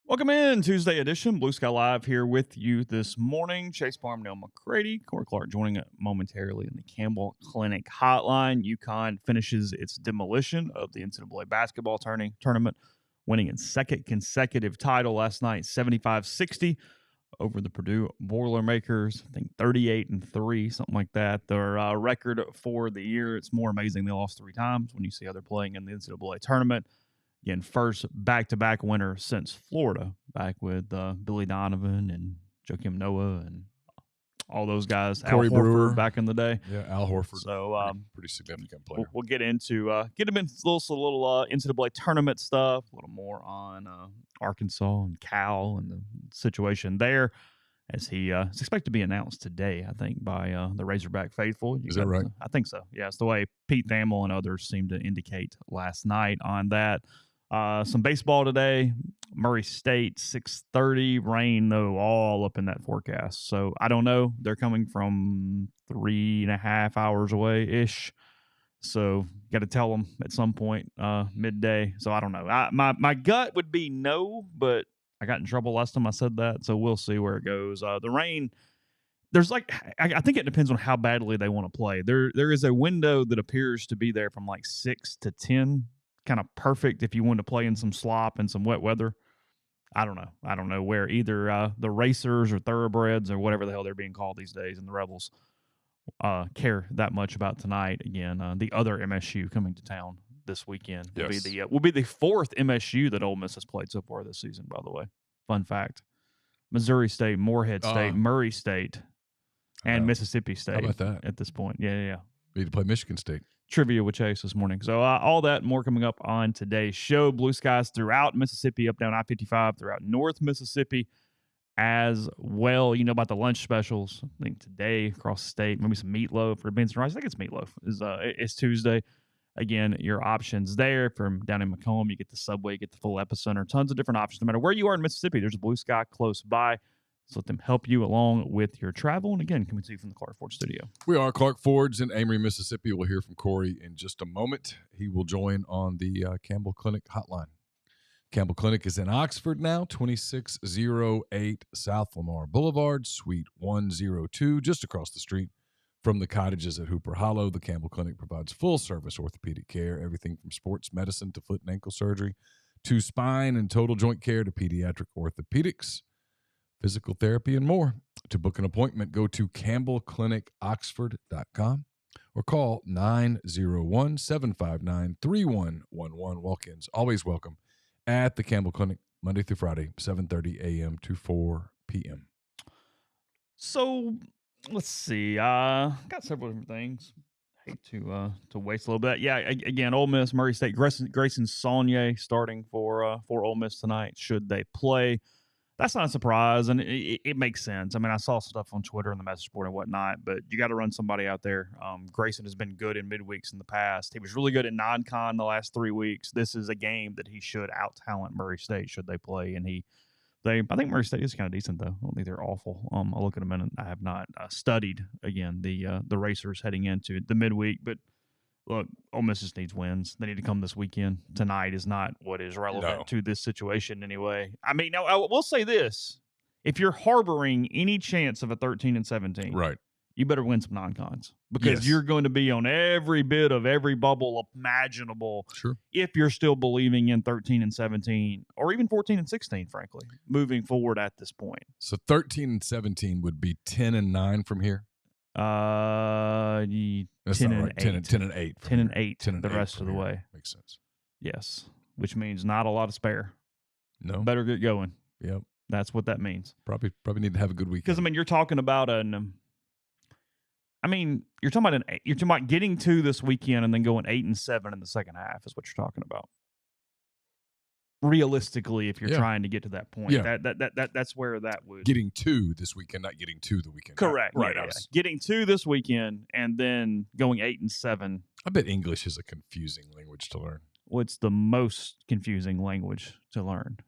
Welcome in Tuesday edition, Blue Sky Live here with you this morning. Chase Parham, Neal, McCready, Cory joining us momentarily in the Campbell Clinic hotline. UConn finishes its demolition of the NCAA basketball tournament, winning its second consecutive title last night, 75-60 over the Purdue Boilermakers. I think 38-3, something like that. Their record for the year. It's more amazing they lost 3 times when you see other playing in the NCAA tournament. Again, first back-to-back winner since Florida, back with Billy Donovan and Joakim Noah and all those guys. Cory Al Brewer Horford back in the day. Yeah, Al Horford. So pretty significant player. We'll get into get him into a little NCAA tournament stuff, a little more on Arkansas and Cal and the situation there, as he is expected to be announced today, I think, by the Razorback faithful. Is that right? I think so. Yeah, it's the way Pete Thamel and others seemed to indicate last night on that. Some baseball today. Murray State, 6:30. Rain, though, all up in that forecast. So I don't know. They're coming from 3.5 hours away-ish. So got to tell them at some point midday. So I don't know. My gut would be no, but I got in trouble last time I said that. So we'll see where it goes. The rain, there's I think it depends on how badly they want to play. There is a window that appears to be there from like 6 to 10. Kind of perfect if you want to play in some slop and some wet weather. I don't know where either the racers or thoroughbreds or whatever the hell they're being called these days and the Rebels care that much about tonight. Again, the other MSU coming to town this weekend will be the 4th MSU that Ole Miss has played so far this season, by the way. Fun fact. Missouri State, Morehead State, Murray State, and Mississippi State. How about that? At this point? Yeah. Need to play Michigan State. Trivia with Chase this morning. So all that and more coming up on today's show. Blue skies throughout Mississippi, up down I-55, throughout North Mississippi as well. You know about the lunch specials. I think today across the state, maybe some meatloaf or beans and rice. I think it's meatloaf. It's Tuesday. Again, your options there. From down in Macomb, you get the Subway, you get the full Epicenter. Tons of different options. No matter where you are in Mississippi, there's a Blue Sky close by. So let them help you along with your travel. And again, coming to you from the Clark Ford studio. We are Clark Ford's in Amory, Mississippi. We'll hear from Cory in just a moment. He will join on the Campbell Clinic hotline. Campbell Clinic is in Oxford now, 2608 South Lamar Boulevard, Suite 102, just across the street from the cottages at Hooper Hollow. The Campbell Clinic provides full-service orthopedic care, everything from sports medicine to foot and ankle surgery, to spine and total joint care to pediatric orthopedics, physical therapy, and more. To book an appointment, go to campbellclinicoxford.com or call 901-759-3111. Walk-ins always welcome at the Campbell Clinic, Monday through Friday, 7:30 a.m. to 4 p.m. So let's see. Got several different things. Hate to waste a little bit. Yeah, again, Ole Miss, Murray State, Grayson Saulnier starting for Ole Miss tonight. Should they play? That's not a surprise, and it makes sense. I mean, I saw stuff on Twitter and the message board and whatnot, but you got to run somebody out there. Grayson has been good in midweeks in the past. He was really good in non-con the last 3 weeks. This is a game that he should out-talent Murray State should they play, and I think Murray State is kind of decent, though. I don't think they're awful. I'll look at them, and I have not studied, again, the Racers heading into the midweek, but look, Ole Miss just needs wins. They need to come this weekend. Tonight is not what is relevant to this situation anyway. I mean, now I will say this. If you're harboring any chance of a 13-17, right, you better win some non-cons because you're going to be on every bit of every bubble imaginable. Sure. If you're still believing in 13-17 or even 14-16, frankly, moving forward at this point. So 13-17 would be 10-9 from here. 10-8. 10-8 the rest of the way. Makes sense. Yes, which means not a lot of spare. No. Better get going. Yep. That's what that means. Probably need to have a good weekend. Because, I mean, you're talking about you're talking about getting 2 this weekend and then going 8-7 in the second half is what you're talking about. Realistically, if you're trying to get to that point, that's where that would getting 2 this weekend, not getting 2 the weekend. Correct. Right. Yeah. Getting 2 this weekend and then going 8-7. I bet English is a confusing language to learn. What's the most confusing language to learn?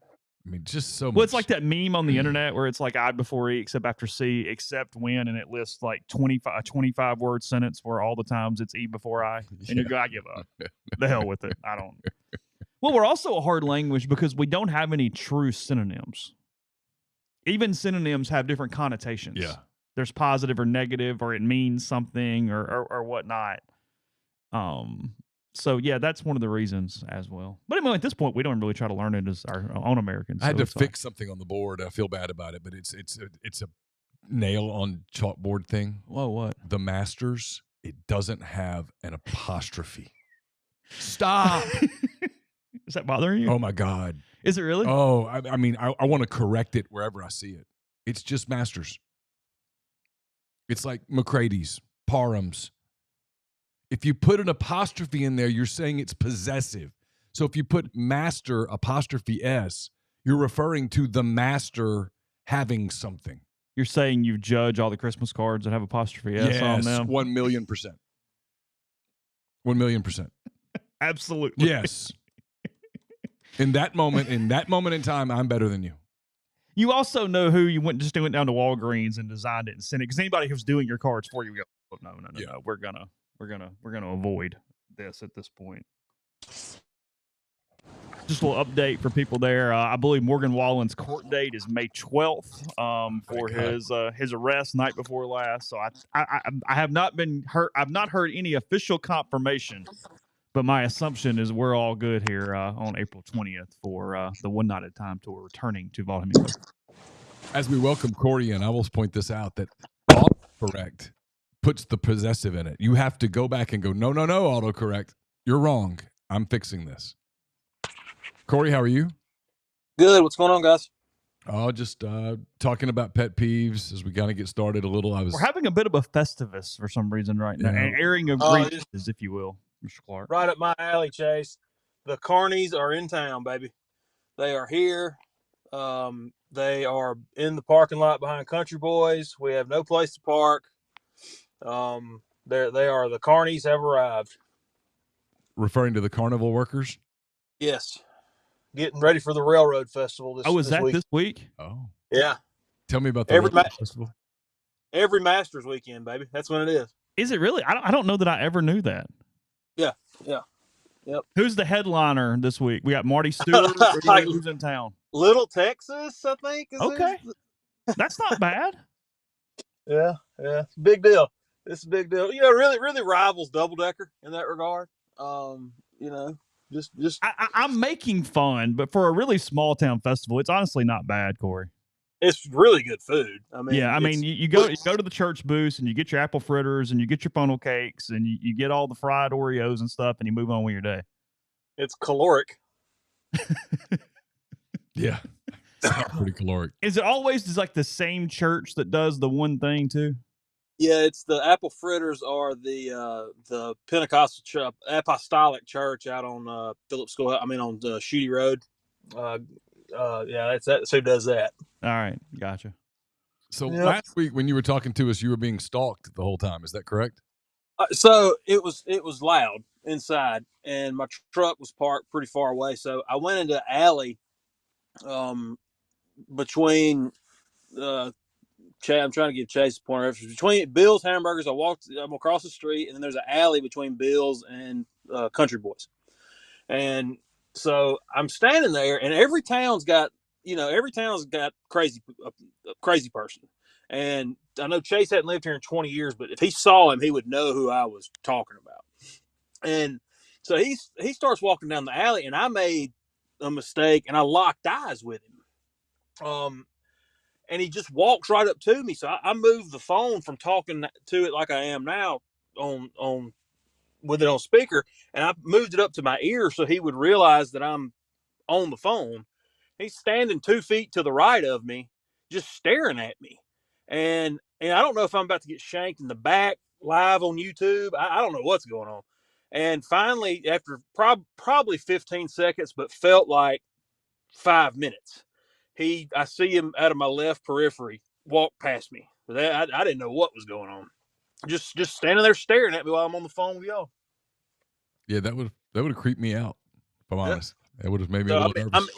I mean, just so much. Well, it's like that meme on the internet where it's like I before E, except after C, except when, and it lists like 25 word sentence where all the times it's E before I. And you go, I give up. The hell with it. I don't. Well, we're also a hard language because we don't have any true synonyms. Even synonyms have different connotations. Yeah. There's positive or negative, or it means something or whatnot. So yeah, that's one of the reasons as well. But I mean, at this point, we don't really try to learn it as our own Americans. I had to fix something on the board. I feel bad about it, but it's a nail on chalkboard thing. Whoa, what? The Masters, it doesn't have an apostrophe. Stop. Is that bothering you? Oh my God. Is it really? Oh, I mean, I want to correct it wherever I see it. It's just Masters. It's like McCready's, Parham's. If you put an apostrophe in there, you're saying it's possessive. So if you put master apostrophe S, you're referring to the master having something. You're saying you judge all the Christmas cards that have apostrophe S on them? 1,000,000%. 1,000,000%. Absolutely. Yes. In that moment in time, I'm better than you. You also know who you went down to Walgreens and designed it and sent it, because anybody who's doing your cards for you, go, no. We're gonna avoid this at this point. Just a little update for people there. I believe Morgan Wallen's court date is May 12th for his arrest night before last. So I have not been heard. I've not heard any official confirmation, but my assumption is we're all good here on April 20th for the One Night at a Time tour returning to Automotive. As we welcome Cory in, I will point this out that autocorrect puts the possessive in it. You have to go back and go, no, autocorrect. You're wrong. I'm fixing this. Cory, how are you? Good. What's going on, guys? Oh, just talking about pet peeves as we kind of get started a little. We're having a bit of a Festivus for some reason right now, and airing of grievances, if you will, Mr. Clark. Right up my alley, Chase. The carnies are in town, baby. They are here. They are in the parking lot behind Country Boys. We have no place to park. They are the carnies have arrived. Referring to the carnival workers? Yes. Getting ready for the Railroad Festival this week. Oh, is that this week? Oh. Yeah. Tell me about the Railroad Festival. Every Masters weekend, baby. That's when it is. Is it really? I don't know that I ever knew that. Yeah. Yep. Who's the headliner this week? We got Marty Stewart. Who's in town? Little Texas, I think. Okay. That's not bad. Yeah. Big deal. It's a big deal. Really rivals Double Decker in that regard. I'm making fun, but for a really small town festival, it's honestly not bad, Cory. It's really good food. You go to the church booths and you get your apple fritters and you get your funnel cakes and you get all the fried Oreos and stuff, and you move on with your day. It's caloric. Yeah. It's pretty caloric. Is it always just like the same church that does the one thing too? Yeah, it's the apple fritters are the Pentecostal apostolic church out on Phillips School. on Shooty Road. That's who does that. All right, gotcha. So last week when you were talking to us, you were being stalked the whole time. Is that correct? So it was loud inside, and my truck was parked pretty far away. So I went into an alley between. I'm trying to give Chase a point of reference. Between Bill's Hamburgers, I'm across the street, and then there's an alley between Bill's and Country Boys. And so I'm standing there, and every town's got crazy person. And I know Chase hadn't lived here in 20 years, but if he saw him, he would know who I was talking about. And so he starts walking down the alley, and I made a mistake, and I locked eyes with him. And he just walks right up to me. So I moved the phone from talking to it like I am now with it on speaker, and I moved it up to my ear so he would realize that I'm on the phone. He's standing 2 feet to the right of me, just staring at me. And I don't know if I'm about to get shanked in the back live on YouTube. I don't know what's going on. And finally, after probably 15 seconds, but felt like 5 minutes, I see him out of my left periphery walk past me. I didn't know what was going on. Just standing there staring at me while I'm on the phone with y'all. Yeah, that would have creeped me out, if I'm honest. It would have made me a little nervous.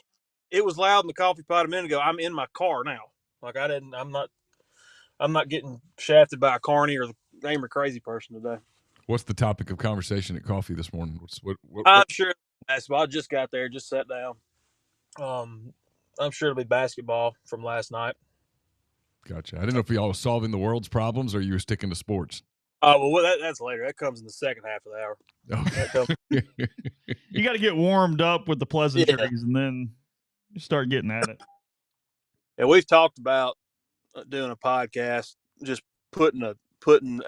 It was loud in the coffee pot a minute ago. I'm in my car now. Like I'm not getting shafted by a carny or the name or crazy person today. What's the topic of conversation at coffee this morning? I'm sure basketball. I just got there, just sat down. I'm sure it'll be basketball from last night. Gotcha. I didn't know if y'all was solving the world's problems or you were sticking to sports. Oh, well, that's later. That comes in the second half of the hour. Okay. You got to get warmed up with the pleasantries, and then you start getting at it. And we've talked about doing a podcast, just putting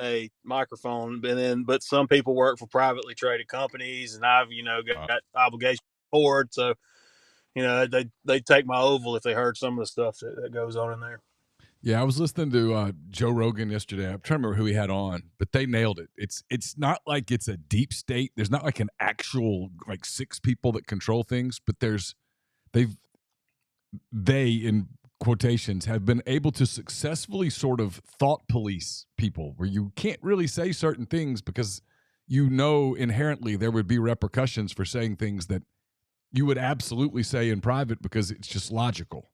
a microphone, but some people work for privately traded companies, and I've got obligations forward, so they take my oval if they heard some of the stuff that goes on in there. Yeah, I was listening to Joe Rogan yesterday. I'm trying to remember who he had on, but they nailed it. It's not like it's a deep state. There's not like an actual like 6 people that control things, but they in quotations have been able to successfully sort of thought police people where you can't really say certain things because inherently there would be repercussions for saying things that you would absolutely say in private because it's just logical.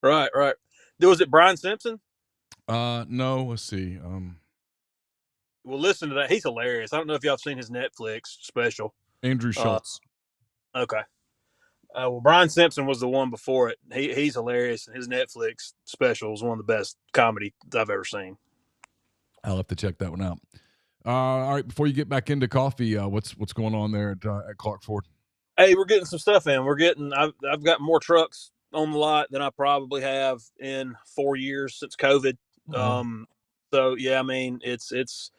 Right. Was it Brian Simpson? No, let's see. Well, listen to that. He's hilarious. I don't know if y'all have seen his Netflix special. Andrew Schultz. Okay. Well, Brian Simpson was the one before it. He's hilarious. His Netflix special is one of the best comedy I've ever seen. I'll have to check that one out. All right, before you get back into coffee, what's going on there at Clark Ford? Hey, we're getting some stuff in. I've got more trucks on the lot than I probably have in 4 years since COVID. So yeah, I mean it's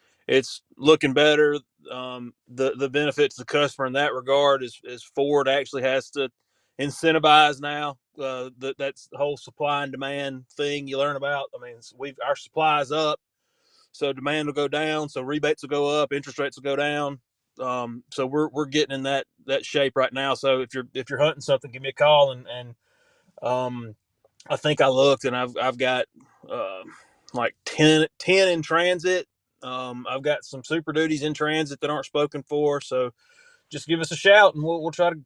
looking better. The benefit to the customer in that regard is Ford actually has to incentivize now. That's the whole supply and demand thing you learn about. I mean, our supply is up, so demand will go down, so rebates will go up, interest rates will go down. So we're getting in that shape right now. So if you're hunting something, give me a call. And I think I looked, and I've got like 10 in transit. I've got some Super Duties in transit that aren't spoken for. So just give us a shout, and we'll try to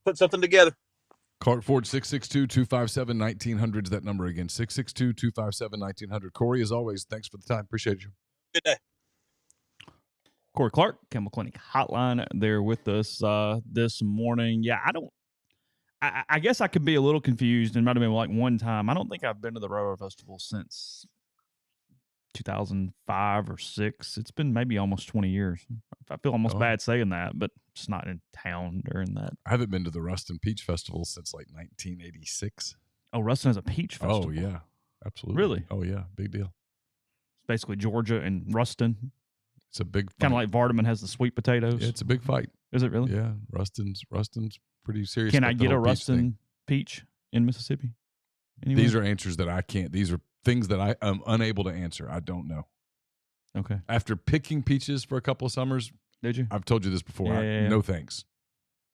put something together. Clark Ford, 662-257-1900 is that number again, 662-257-1900. Cory, as always, thanks for the time. Appreciate you. Good day. Cory Clark, Campbell Clinic Hotline, there with us this morning. Yeah, I guess I could be a little confused. It might have been like one time. I don't think I've been to the Railroad Festival since 2005 or 6. It's been maybe almost 20 years. I feel almost bad saying that, but it's not in town during that. I haven't been to the Ruston Peach Festival since like 1986. Oh, Ruston has a peach festival. Oh, yeah. Absolutely. Really? Oh, yeah. Big deal. It's basically Georgia and Ruston. It's a big fight. Kind of like Vardaman has the sweet potatoes. Yeah, it's a big fight. Is it really? Yeah. Ruston's pretty serious. Can I get a Ruston peach in Mississippi? Anywhere? These are answers that I can't. These are things that I am unable to answer. I don't know. Okay. After picking peaches for a couple of summers. Did you? I've told you this before. Yeah. No thanks.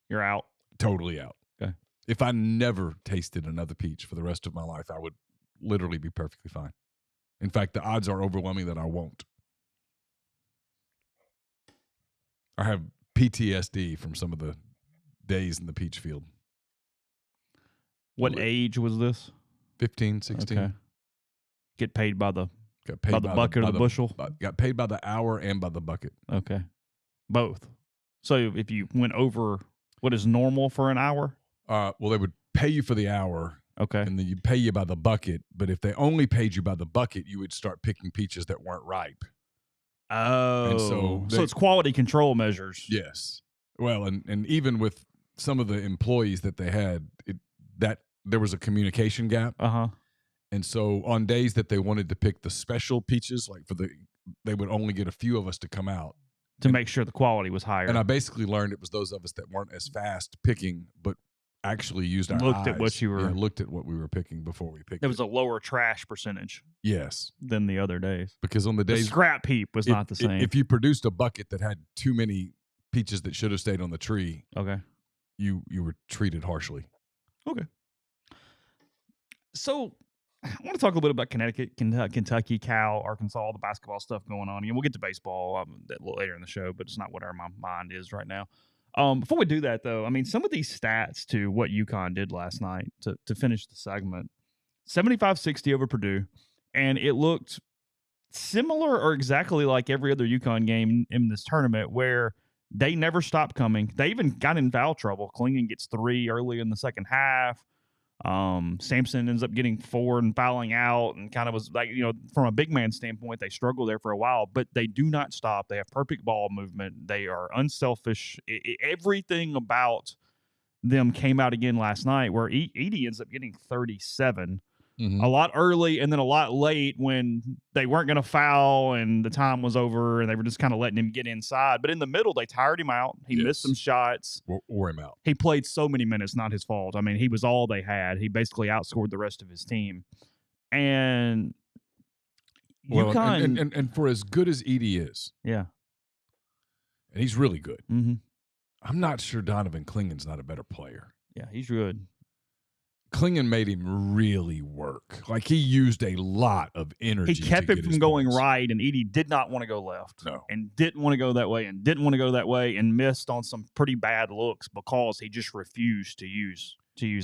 You're out. Totally out. Okay. If I never tasted another peach for the rest of my life, I would literally be perfectly fine. In fact, the odds are overwhelming that I won't. I have PTSD from some of the days in the peach field. What age was this? 15, 16. Okay. Get paid by the by the bucket or the bushel? Got paid by the hour and by the bucket. Okay. Both. So if you went over what is normal for an hour? Well, they would pay you for the hour. Okay. And then you'd pay you by the bucket. But if they only paid you by the bucket, you would start picking peaches that weren't ripe. Oh. And so it's quality control measures. Yes. Well, and even with some of the employees that they had, that there was a communication gap. Uh-huh. And so on days that they wanted to pick the special peaches, like they would only get a few of us to come out. To make sure the quality was higher. And I basically learned it was those of us that weren't as fast picking, but actually used our looked eyes. at what you were looked at what we were picking before we picked. There was a lower trash percentage. Yes. Than the other days. Because on the days the scrap heap was not the same. If you produced a bucket that had too many peaches that should have stayed on the tree, okay, you were treated harshly. Okay. So I want to talk a little bit about Connecticut, Kentucky, Cal, Arkansas, all the basketball stuff going on. We'll get to baseball a little later in the show, but it's not where my mind is right now. Before we do that, though, I mean, some of these stats to what UConn did last night to finish the segment, 75-60 over Purdue, and it looked similar or exactly like every other UConn game in this tournament where They never stopped coming. They even got in foul trouble. Klingon gets 3 early in the second half. Sampson ends up getting 4 and fouling out, and kind of was like, from a big man standpoint, they struggle there for a while, but they do not stop. They have perfect ball movement. They are unselfish. Everything about them came out again last night, where Edey ends up getting 37. A lot early and then a lot late when they weren't going to foul and the time was over and they were just kind of letting him get inside. But in the middle, they tired him out. He missed some shots. Wore him out. He played so many minutes, not his fault. I mean, he was all they had. He basically outscored the rest of his team. And UConn... And for as good as Edey is, yeah, and he's really good, mm-hmm. I'm not sure Donovan Klingon's not a better player. Yeah, he's good. Klingon made him really work. Like, he used a lot of energy. He kept him from going right, and Edey did not want to go left. No. And didn't want to go that way, and didn't want to go that way, and missed on some pretty bad looks because he just refused to use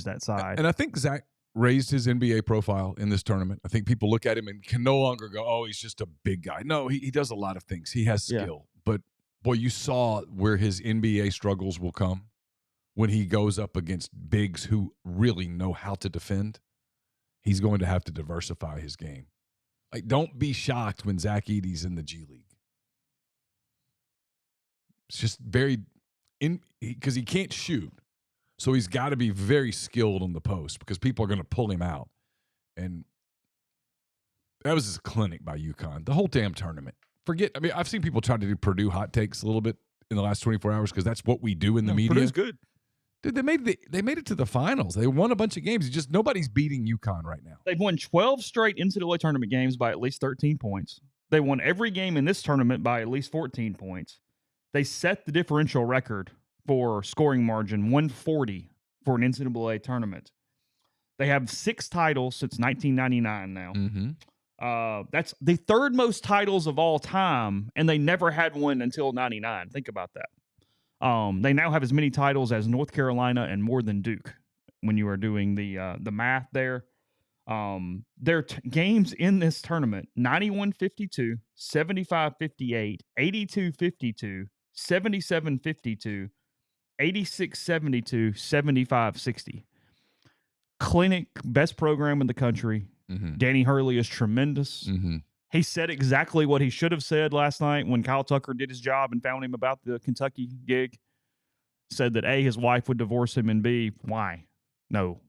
that side. And I think Zach raised his NBA profile in this tournament. I think people look at him and can no longer go, oh, he's just a big guy. No, he does a lot of things. He has skill. Yeah. But, boy, you saw where his NBA struggles will come. When he goes up against bigs who really know how to defend, he's going to have to diversify his game. Like, don't be shocked when Zach Edey's in the G League. It's just because he can't shoot. So he's got to be very skilled on the post because people are going to pull him out. And that was his clinic by UConn. The whole damn tournament. I've seen people try to do Purdue hot takes a little bit in the last 24 hours because that's what we do in the media. Purdue's good. Dude, they made it to the finals. They won a bunch of games. It's just nobody's beating UConn right now. They've won 12 straight NCAA tournament games by at least 13 points. They won every game in this tournament by at least 14 points. They set the differential record for scoring margin, 140 for an NCAA tournament. They have 6 titles since 1999 now. Mm-hmm. That's the third most titles of all time, and they never had one until 99. Think about that. They now have as many titles as North Carolina and more than Duke when you are doing the math there. Their games in this tournament, 91-52, 75-58, 82-52, 77-52, 86-72, 75-60. Clinic, best program in the country. Mm-hmm. Danny Hurley is tremendous. Mm-hmm. He said exactly what he should have said last night when Kyle Tucker did his job and found him about the Kentucky gig. Said that A, his wife would divorce him, and B, why? No,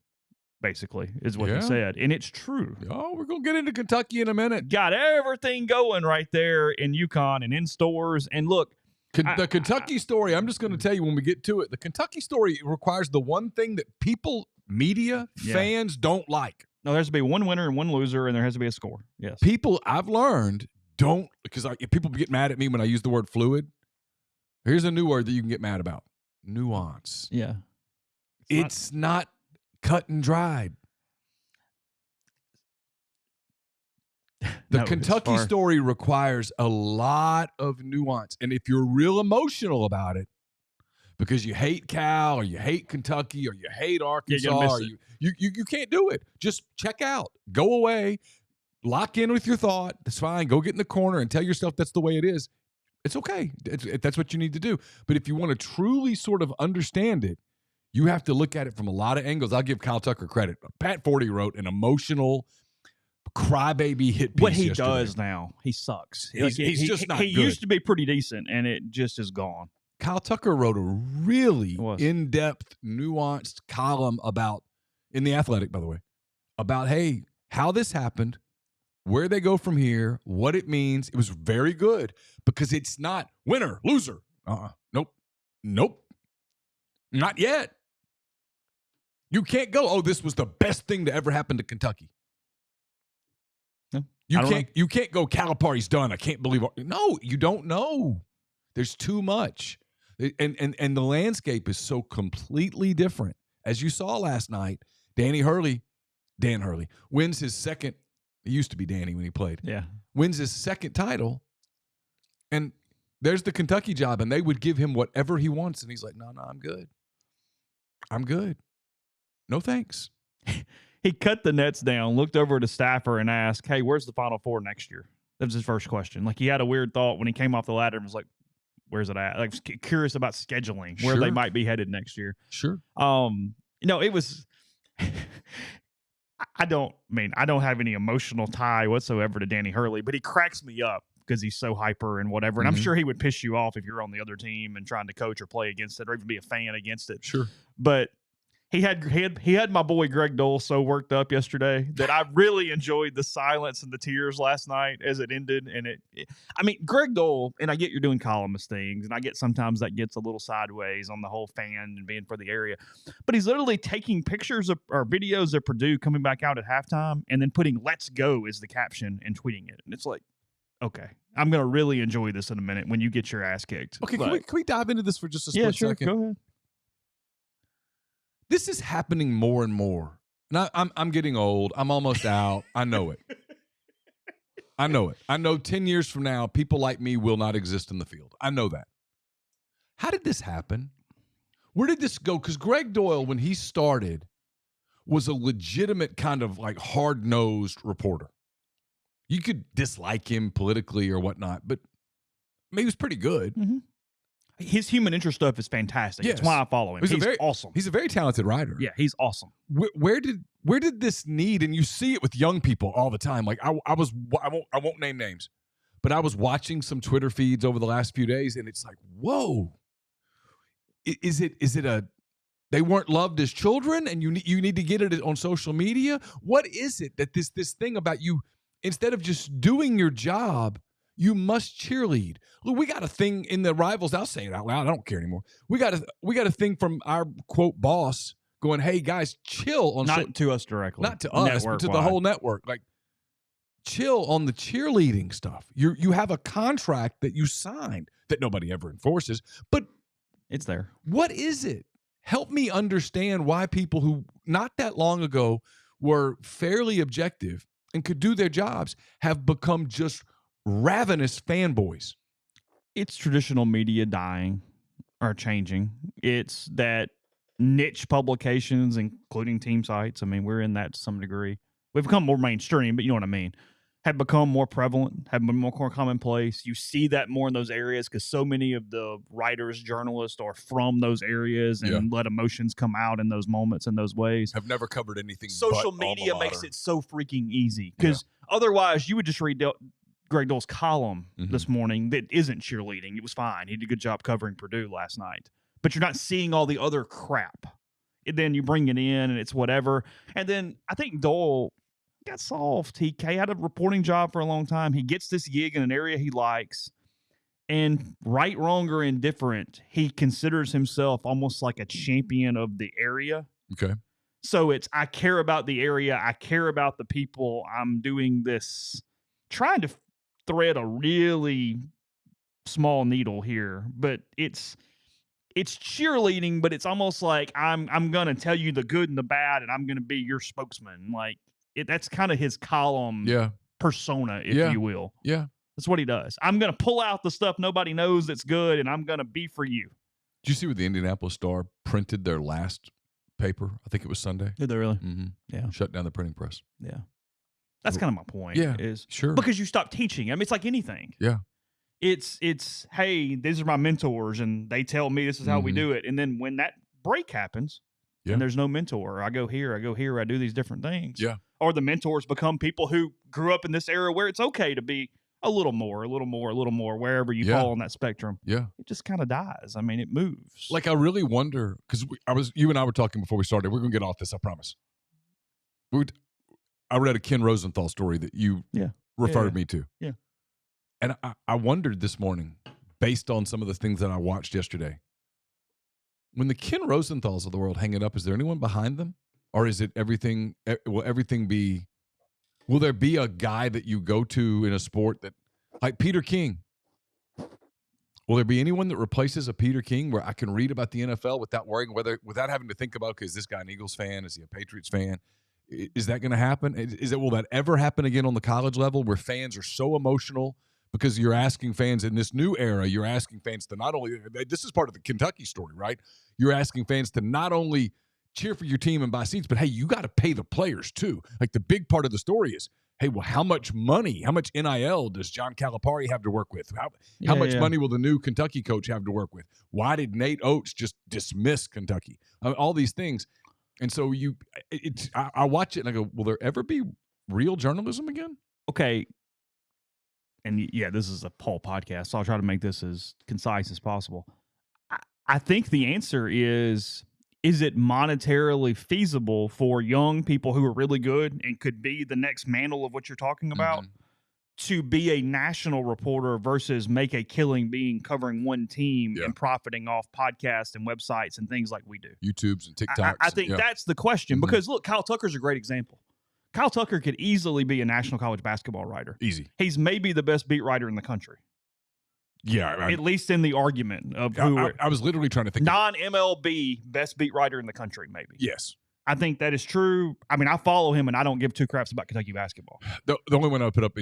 basically, is what he said. And it's true. Oh, we're going to get into Kentucky in a minute. Got everything going right there in UConn and in stores. And look, the Kentucky story, I'm just going to tell you when we get to it, the Kentucky story requires the one thing that people, media, fans don't like. No, there has to be one winner and one loser, and there has to be a score. Yes. People, I've learned, don't, because people get mad at me when I use the word fluid. Here's a new word that you can get mad about. Nuance. Yeah. It's not cut and dried. The Kentucky story requires a lot of nuance. And if you're real emotional about it, because you hate Cal or you hate Kentucky or you hate Arkansas, or you can't do it. Just check out. Go away. Lock in with your thought. That's fine. Go get in the corner and tell yourself that's the way it is. It's okay. That's what you need to do. But if you want to truly sort of understand it, you have to look at it from a lot of angles. I'll give Kyle Tucker credit. Pat Forty wrote an emotional crybaby hit piece what he yesterday. Does now, he sucks. He's just not good. He used to be pretty decent, and it just is gone. Kyle Tucker wrote a really in-depth, nuanced column about, in The Athletic, by the way, about, hey, how this happened, where they go from here, what it means. It was very good because it's not winner, loser. Nope. Not yet. You can't go, oh, this was the best thing to ever happen to Kentucky. No, you can't go, Calipari's done. I can't believe it. No, you don't know. There's too much. And the landscape is so completely different. As you saw last night, Dan Hurley wins his second. It used to be Danny when he played. Yeah. Wins his second title. And there's the Kentucky job. And they would give him whatever he wants. And he's like, no, I'm good. I'm good. No thanks. He cut the nets down, looked over to Staffer and asked, hey, where's the Final Four next year? That was his first question. Like, he had a weird thought when he came off the ladder and was like, where's it at? Like curious about scheduling where Sure. they might be headed next year. Sure. It was. I don't have any emotional tie whatsoever to Danny Hurley, but he cracks me up because he's so hyper and whatever. And I'm sure he would piss you off if you're on the other team and trying to coach or play against it or even be a fan against it. Sure. But he had my boy Greg Dole so worked up yesterday that I really enjoyed the silence and the tears last night as it ended. And Greg Dole, and I get you're doing columnist things, and I get sometimes that gets a little sideways on the whole fan and being for the area, but he's literally taking pictures or videos of Purdue coming back out at halftime and then putting "Let's go" as the caption and tweeting it. And it's like, okay, I'm going to really enjoy this in a minute when you get your ass kicked. Okay, can we dive into this for just a split second? Go ahead. This is happening more and more. Now, I'm getting old. I'm almost out. I know it. I know 10 years from now, people like me will not exist in the field. I know that. How did this happen? Where did this go? Because Greg Doyle, when he started, was a legitimate kind of like hard-nosed reporter. You could dislike him politically or whatnot, but he was pretty good. Mm-hmm. His human interest stuff is fantastic. Yes. That's why I follow him. He's awesome. He's a very talented writer. Yeah, he's awesome. Where did this need? And you see it with young people all the time. Like I won't name names, but I was watching some Twitter feeds over the last few days, and it's like, whoa. Is it they weren't loved as children, and you need to get it on social media? What is it that this thing about you, instead of just doing your job, you must cheerlead? Look, we got a thing in the Rivals. I'll say it out loud. I don't care anymore. We got a thing from our quote boss going, "Hey guys, chill on not to us directly, not to us, but to the whole network. Like, chill on the cheerleading stuff. You have a contract that you signed that nobody ever enforces, but it's there. What is it? Help me understand why people who not that long ago were fairly objective and could do their jobs have become just ravenous fanboys." It's traditional media dying or changing. It's that niche publications, including team sites. I mean, we're in that to some degree. We've become more mainstream, but you know what I mean. Have become more prevalent, have been more commonplace. You see that more in those areas because so many of the writers, journalists are from those areas and let emotions come out in those moments in those ways. Have never covered anything. Social media makes it so freaking easy because otherwise you would just read Greg Dole's column this morning that isn't cheerleading. It was fine. He did a good job covering Purdue last night. But you're not seeing all the other crap. And then you bring it in and it's whatever. And then I think Dole got soft. He had a reporting job for a long time. He gets this gig in an area he likes. And right, wrong, or indifferent, he considers himself almost like a champion of the area. Okay. So it's, I care about the area. I care about the people. I'm doing this, trying to thread a really small needle here, but it's cheerleading, but it's almost like I'm gonna tell you the good and the bad, and I'm gonna be your spokesman. Like that's kind of his column persona, if you will. Yeah, that's what he does. I'm gonna pull out the stuff nobody knows that's good, and I'm gonna be for you. Did you see where the Indianapolis Star printed their last paper? I think it was Sunday. Did they really? Mm-hmm. Yeah. Shut down the printing press. Yeah. That's kind of my point. Yeah, is sure. Because you stop teaching. I mean, it's like anything. Yeah. It's hey, these are my mentors, and they tell me this is how we do it. And then when that break happens, and there's no mentor, I go here, I do these different things. Yeah. Or the mentors become people who grew up in this era where it's okay to be a little more, wherever you fall on that spectrum. Yeah. It just kind of dies. I mean, it moves. Like, I really wonder, because you and I were talking before we started. We're going to get off this, I promise. I read a Ken Rosenthal story that you referred me to. Yeah. And I wondered this morning, based on some of the things that I watched yesterday, when the Ken Rosenthals of the world hang it up, is there anyone behind them? Or is it everything, will there be a guy that you go to in a sport that, like Peter King, will there be anyone that replaces a Peter King where I can read about the NFL without having to think about, okay, is this guy an Eagles fan? Is he a Patriots fan? Is that going to happen? Will that ever happen again on the college level where fans are so emotional because you're asking fans in this new era, you're asking fans to not only, this is part of the Kentucky story, right? You're asking fans to not only cheer for your team and buy seats, but hey, you got to pay the players too. Like the big part of the story is, hey, well, how much money, how much NIL does John Calipari have to work with? How much money will the new Kentucky coach have to work with? Why did Nate Oates just dismiss Kentucky? All these things. And so I watch it and I go, will there ever be real journalism again? Okay. And yeah, this is a poll podcast, so I'll try to make this as concise as possible. I think the answer is it monetarily feasible for young people who are really good and could be the next mantle of what you're talking about to be a national reporter versus make a killing being covering one team and profiting off podcasts and websites and things like we do? YouTubes and TikToks. I think that's the question because, look, Kyle Tucker's a great example. Kyle Tucker could easily be a national college basketball writer. Easy. He's maybe the best beat writer in the country. Yeah. At least in the argument of I was literally trying to think. Non-MLB best beat writer in the country, maybe. Yes. I think that is true. I mean, I follow him, and I don't give two craps about Kentucky basketball. The only one I would put up,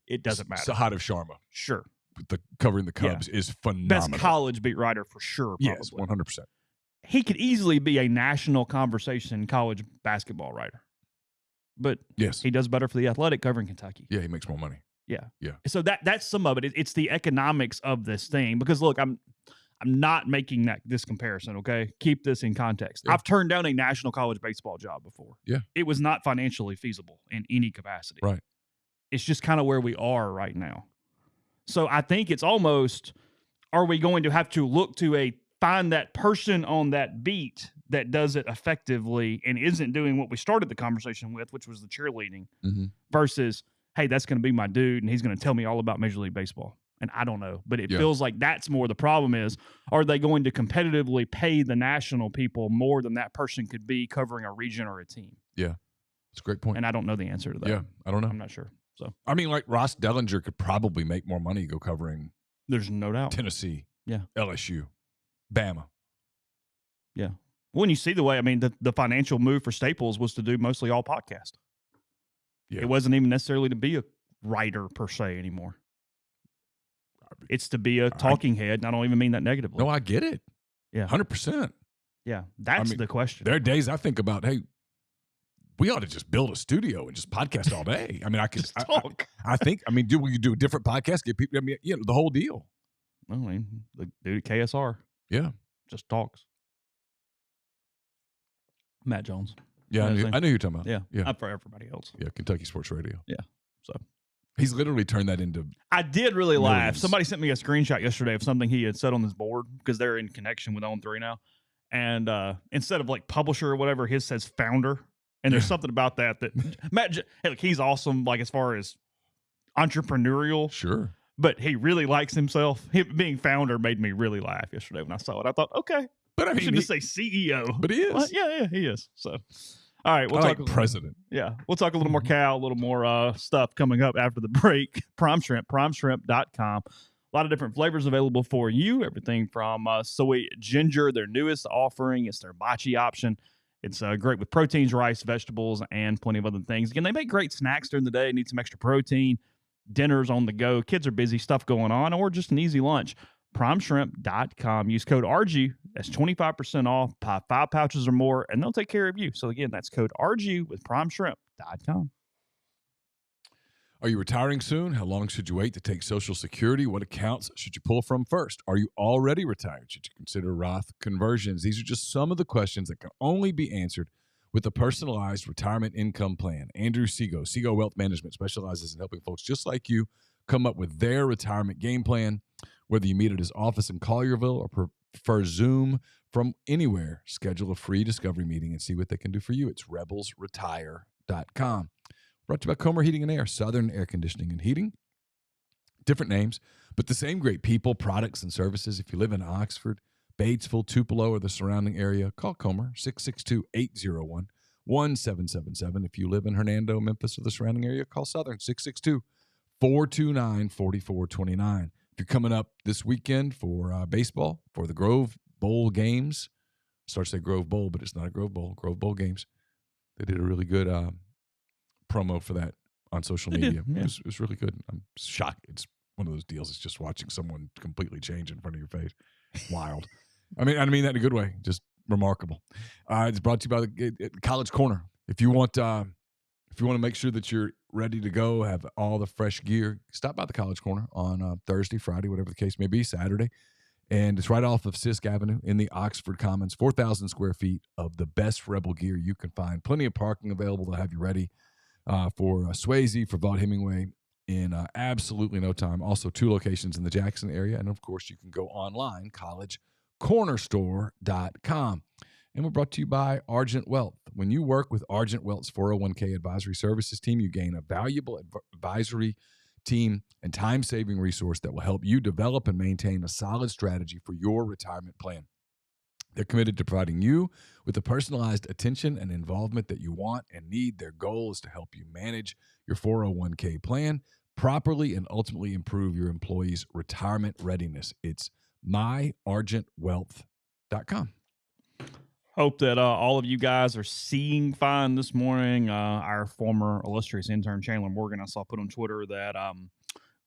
it doesn't matter. Sahadev Sharma. Sure. Covering the Cubs is phenomenal. Best college beat writer for sure, probably. Yes, 100%. He could easily be a national conversation college basketball writer. But he does better for The Athletic covering Kentucky. Yeah, he makes more money. Yeah. So that's some of it. It's the economics of this thing. Because look, I'm not making this comparison. Okay, keep this in context. I've turned down a national college baseball job before. Yeah, it was not financially feasible in any capacity. Right. It's just kind of where we are right now. So I think it's almost: are we going to have to look to find that person on that beat that does it effectively and isn't doing what we started the conversation with, which was the cheerleading, versus, hey, that's going to be my dude and he's going to tell me all about Major League Baseball. And I don't know, but it feels like that's more the problem is, are they going to competitively pay the national people more than that person could be covering a region or a team? Yeah, that's a great point. And I don't know the answer to that. Yeah, I don't know. I'm not sure. So I mean, like Ross Dellinger could probably make more money go covering. There's no doubt. Tennessee. Yeah. LSU. Bama. Yeah. When you see the way, I mean, the financial move for Staples was to do mostly all podcast. Yeah. It wasn't even necessarily to be a writer per se anymore. It's to be a talking head, and I don't even mean that negatively. No, I get it. Yeah. 100%. Yeah. That's the question. There are days I think about, hey, we ought to just build a studio and just podcast all day. I mean, I could talk. I think, do we do a different podcast? Get people, the whole deal. I mean, the dude at KSR. Yeah. Just talks. Matt Jones. Yeah, I knew you were talking about. Yeah. Yeah. For everybody else. Yeah, Kentucky Sports Radio. Yeah. So he's literally turned that into. I did really laugh. Somebody sent me a screenshot yesterday of something he had said on his board because they're in connection with On3 now. And instead of like publisher or whatever, his says founder. And there's something about that Matt, hey, look, he's awesome, like as far as entrepreneurial. Sure. But he really likes himself. Him being founder made me really laugh yesterday when I saw it. I thought, okay. But I mean, should just say CEO. But he is. Well, yeah, he is. So, all right, we'll talk president. Yeah, we'll talk a little more Cal, a little more stuff coming up after the break. Prime Shrimp, primeshrimp.com. A lot of different flavors available for you. Everything from soy ginger, their newest offering. It's their bocce option. It's great with proteins, rice, vegetables, and plenty of other things. Again, they make great snacks during the day. Need some extra protein. Dinners on the go. Kids are busy, stuff going on, or just an easy lunch. primeshrimp.com. Use code RG. That's 25% off. Buy 5 pouches or more, and they'll take care of you. So, again, that's code RG with primeshrimp.com. Are you retiring soon? How long should you wait to take Social Security? What accounts should you pull from first? Are you already retired? Should you consider Roth conversions? These are just some of the questions that can only be answered with a personalized retirement income plan. Andrew Seago, Seago Wealth Management, specializes in helping folks just like you come up with their retirement game plan. Whether you meet at his office in Collierville or prefer Zoom from anywhere, schedule a free discovery meeting and see what they can do for you. It's rebelsretire.com. Brought to you by Comer Heating and Air, Southern Air Conditioning and Heating. Different names, but the same great people, products, and services. If you live in Oxford, Batesville, Tupelo, or the surrounding area, call Comer, 662-801-1777. If you live in Hernando, Memphis, or the surrounding area, call Southern, 662-429-4429. If you're coming up this weekend for baseball, for the Grove Bowl games, starts to say Grove Bowl, but it's not a Grove Bowl, Grove Bowl games. They did a really good promo for that on social media. Yeah. It was really good. I'm shocked. It's one of those deals. It's just watching someone completely change in front of your face. Wild. I mean that in a good way. Just remarkable. It's brought to you by the College Corner. If you want to make sure that you're ready to go, have all the fresh gear, stop by the College Corner on Thursday, Friday, whatever the case may be, Saturday. And it's right off of Sisk Avenue in the Oxford Commons, 4,000 square feet of the best Rebel gear you can find. Plenty of parking available to have you ready for Swayze, for Vaught Hemingway in absolutely no time. Also 2 locations in the Jackson area. And, of course, you can go online, collegecornerstore.com. And we're brought to you by Argent Wealth. When you work with Argent Wealth's 401k advisory services team, you gain a valuable advisory team and time-saving resource that will help you develop and maintain a solid strategy for your retirement plan. They're committed to providing you with the personalized attention and involvement that you want and need. Their goal is to help you manage your 401k plan properly and ultimately improve your employees' retirement readiness. It's myargentwealth.com. Hope that all of you guys are seeing fine this morning. Our former illustrious intern, Chandler Morgan, I saw put on Twitter that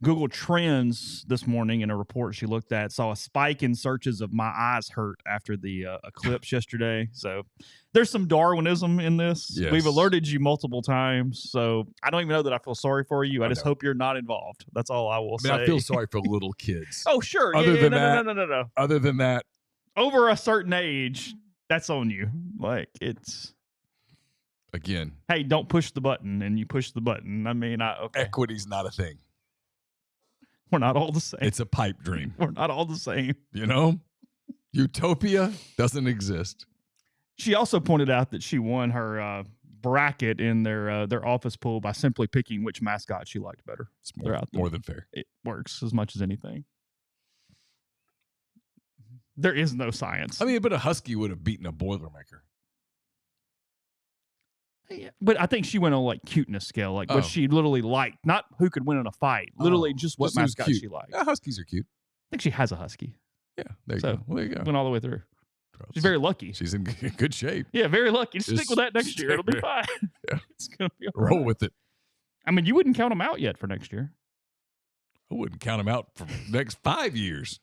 Google Trends this morning in a report she looked at saw a spike in searches of "my eyes hurt" after the eclipse yesterday. So there's some Darwinism in this. Yes. We've alerted you multiple times. So I don't even know that I feel sorry for you. I just hope you're not involved. That's all I will say. I feel sorry for little kids. Oh, sure. No. Other than that. Over a certain age, that's on you. Like, it's... Again. Hey, don't push the button, and you push the button. I mean, okay. Equity's not a thing. We're not all the same. It's a pipe dream. We're not all the same. You know? Utopia doesn't exist. She also pointed out that she won her bracket in their office pool by simply picking which mascot she liked better. It's more than fair. It works as much as anything. There is no science. I mean, but a husky would have beaten a Boilermaker. Yeah, but I think she went on like cuteness scale, like what she literally liked, not who could win in a fight. Literally, just what mascot she liked. Yeah, huskies are cute. I think she has a husky. Yeah, there you go. Well, there you go. Went all the way through. She's very lucky. She's in good shape. Yeah, very lucky. Just stick with that next year. It'll be fine. Yeah, it's gonna be all roll right. with it. I mean, you wouldn't count them out yet for next year. I wouldn't count them out for the next 5 years.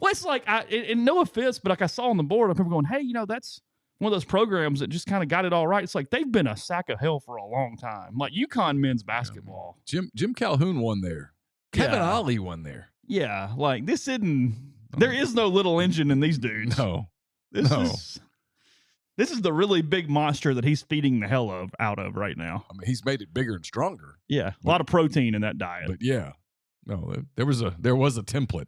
Well, it's like, and no offense, but like I saw on the board, people going, hey, that's one of those programs that just kind of got it all right. It's like they've been a sack of hell for a long time. Like UConn men's basketball. Jim Calhoun won there. Kevin Ollie won there. Yeah, like this isn't, there is no little engine in these dudes. No. This is the really big monster that he's feeding the hell out of right now. I mean, he's made it bigger and stronger. Yeah, a lot of protein in that diet. But yeah, no, there was a template.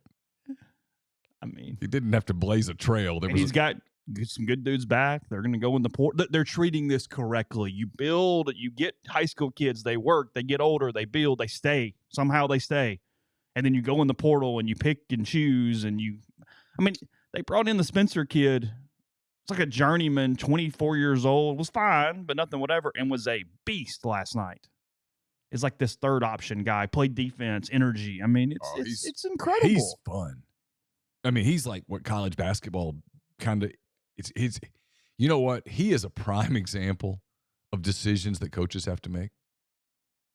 I mean, he didn't have to blaze a trail. He's got some good dudes back. They're going to go in the port. They're treating this correctly. You build, you get high school kids. They work, they get older, they build, they stay. Somehow they stay. And then you go in the portal and you pick and choose. And they brought in the Spencer kid. It's like a journeyman, 24 years old. Was fine, but nothing, whatever. And was a beast last night. It's like this third option guy. Played defense, energy. I mean, it's incredible. He's fun. I mean, he's like what college basketball kind of it's you know what? He is a prime example of decisions that coaches have to make.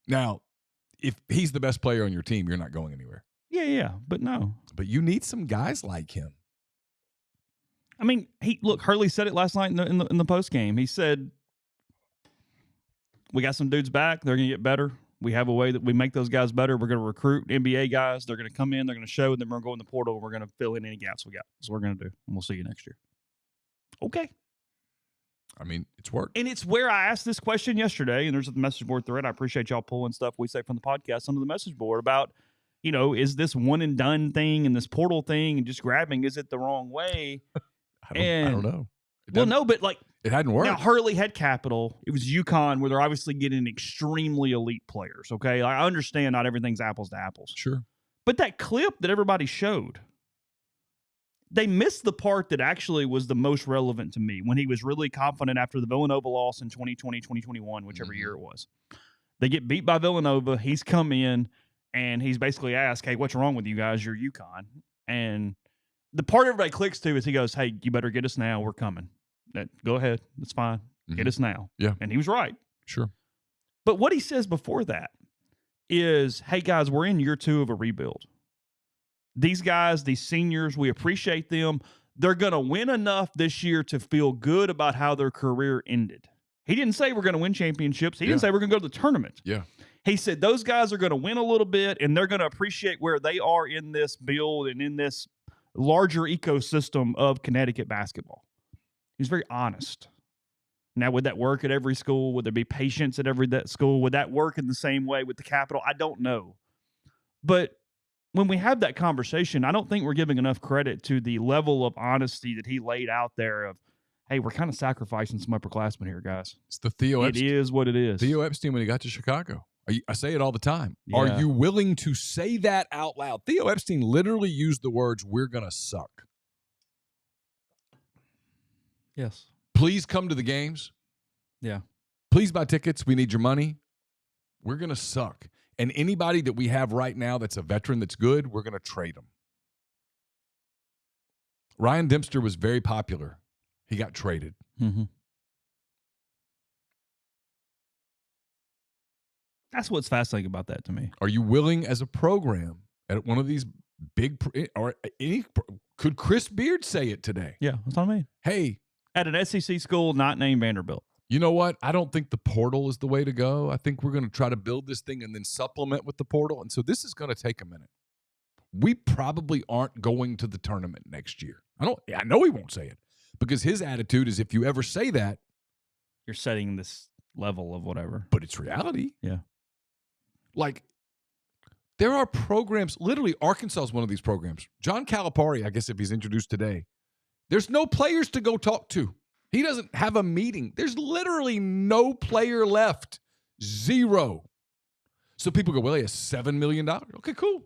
Now, if he's the best player on your team, you're not going anywhere. Yeah, but no. But you need some guys like him. I mean, Hurley said it last night in the post game. He said, we got some dudes back. They're going to get better. We have a way that we make those guys better. We're going to recruit NBA guys. They're going to come in. They're going to show. And then we're going to go in the portal. And we're going to fill in any gaps we got. That's what we're going to do. And we'll see you next year. Okay. I mean, it's worked. And it's where I asked this question yesterday. And there's a message board thread. I appreciate y'all pulling stuff we say from the podcast onto the message board about, is this one and done thing and this portal thing and just grabbing, is it the wrong way? I don't know. Well, no, but like, it hadn't worked. Now, Hurley had capital. It was UConn, where they're obviously getting extremely elite players, okay? I understand not everything's apples to apples. Sure. But that clip that everybody showed, they missed the part that actually was the most relevant to me when he was really confident after the Villanova loss in 2020, 2021, whichever year it was. They get beat by Villanova. He's come in, and he's basically asked, hey, what's wrong with you guys? You're UConn. And the part everybody clicks to is he goes, hey, you better get us now. We're coming. Go ahead. That's fine. Get us now. Yeah. And he was right. Sure. But what he says before that is, hey, guys, we're in year 2 of a rebuild. These guys, these seniors, we appreciate them. They're going to win enough this year to feel good about how their career ended. He didn't say we're going to win championships. He Yeah. didn't say we're going to go to the tournament. Yeah. He said those guys are going to win a little bit, and they're going to appreciate where they are in this build and in this larger ecosystem of Connecticut basketball. He's very honest. Now, would that work at every school? Would there be patience at every school? Would that work in the same way with the Capitol? I don't know. But when we have that conversation, I don't think we're giving enough credit to the level of honesty that he laid out there of, hey, we're kind of sacrificing some upperclassmen here, guys. It's the Theo Epstein. It is what it is. Theo Epstein when he got to Chicago. I say it all the time. Yeah. Are you willing to say that out loud? Theo Epstein literally used the words, we're going to suck. Yes. Please come to the games. Yeah. Please buy tickets. We need your money. We're going to suck. And anybody that we have right now that's a veteran that's good, we're going to trade them. Ryan Dempster was very popular. He got traded. Mm-hmm. That's what's fascinating about that to me. Are you willing as a program at one of these big could Chris Beard say it today? Yeah, that's what I mean. Hey, at an SEC school not named Vanderbilt. You know what? I don't think the portal is the way to go. I think we're going to try to build this thing and then supplement with the portal. And so this is going to take a minute. We probably aren't going to the tournament next year. I know he won't say it because his attitude is if you ever say that, you're setting this level of whatever. But it's reality. Yeah. Like, there are programs, literally Arkansas is one of these programs. John Calipari, I guess if he's introduced today, there's no players to go talk to. He doesn't have a meeting. There's literally no player left. Zero. So people go, well, he has $7 million. Okay, cool.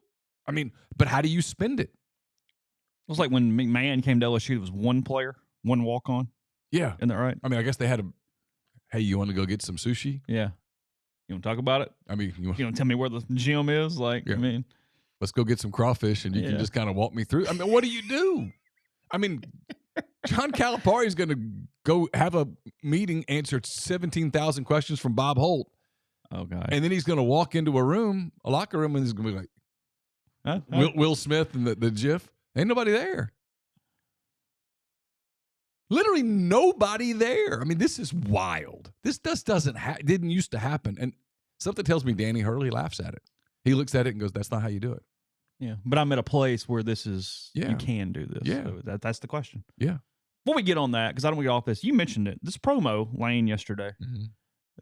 I mean, but how do you spend it? It was like when McMahon came to LSU, it was one player, one walk-on. Yeah. Isn't that right? I mean, I guess they had hey, you want to go get some sushi? Yeah. You want to talk about it? I mean, you want to tell me where the gym is? Like, yeah. I mean, let's go get some crawfish and you can just kind of walk me through. I mean, what do you do? I mean, John Calipari is going to go have a meeting, answer 17,000 questions from Bob Holt. Oh, God. And then he's going to walk into a locker room, and he's going to be like, Will Smith and the GIF. Ain't nobody there. Literally nobody there. I mean, this is wild. This didn't used to happen. And something tells me Danny Hurley laughs at it. He looks at it and goes, that's not how you do it. Yeah, but I'm at a place where this is, you can do this. Yeah. So that's the question. Yeah. Before we get on that, because I don't want to get off this, you mentioned it. This promo, Lane, yesterday. Mm-hmm.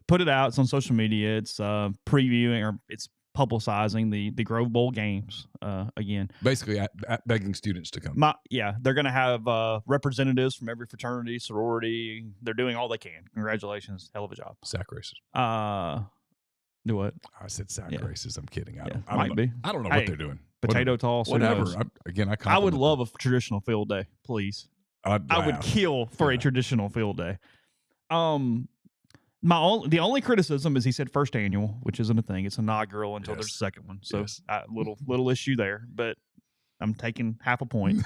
Put it out. It's on social media. It's previewing or it's publicizing the Grove Bowl games again. Basically, begging students to come. They're going to have representatives from every fraternity, sorority. They're doing all they can. Congratulations. Hell of a job. Sack races. Do what? I said sack races. I'm kidding. I don't might be. I don't know what they're doing. Potato toss. Whatever. I would love a traditional field day, please. I would kill for a traditional field day. The only criticism is he said first annual, which isn't a thing. It's inaugural until there's a second one. So little issue there, but I'm taking half a point.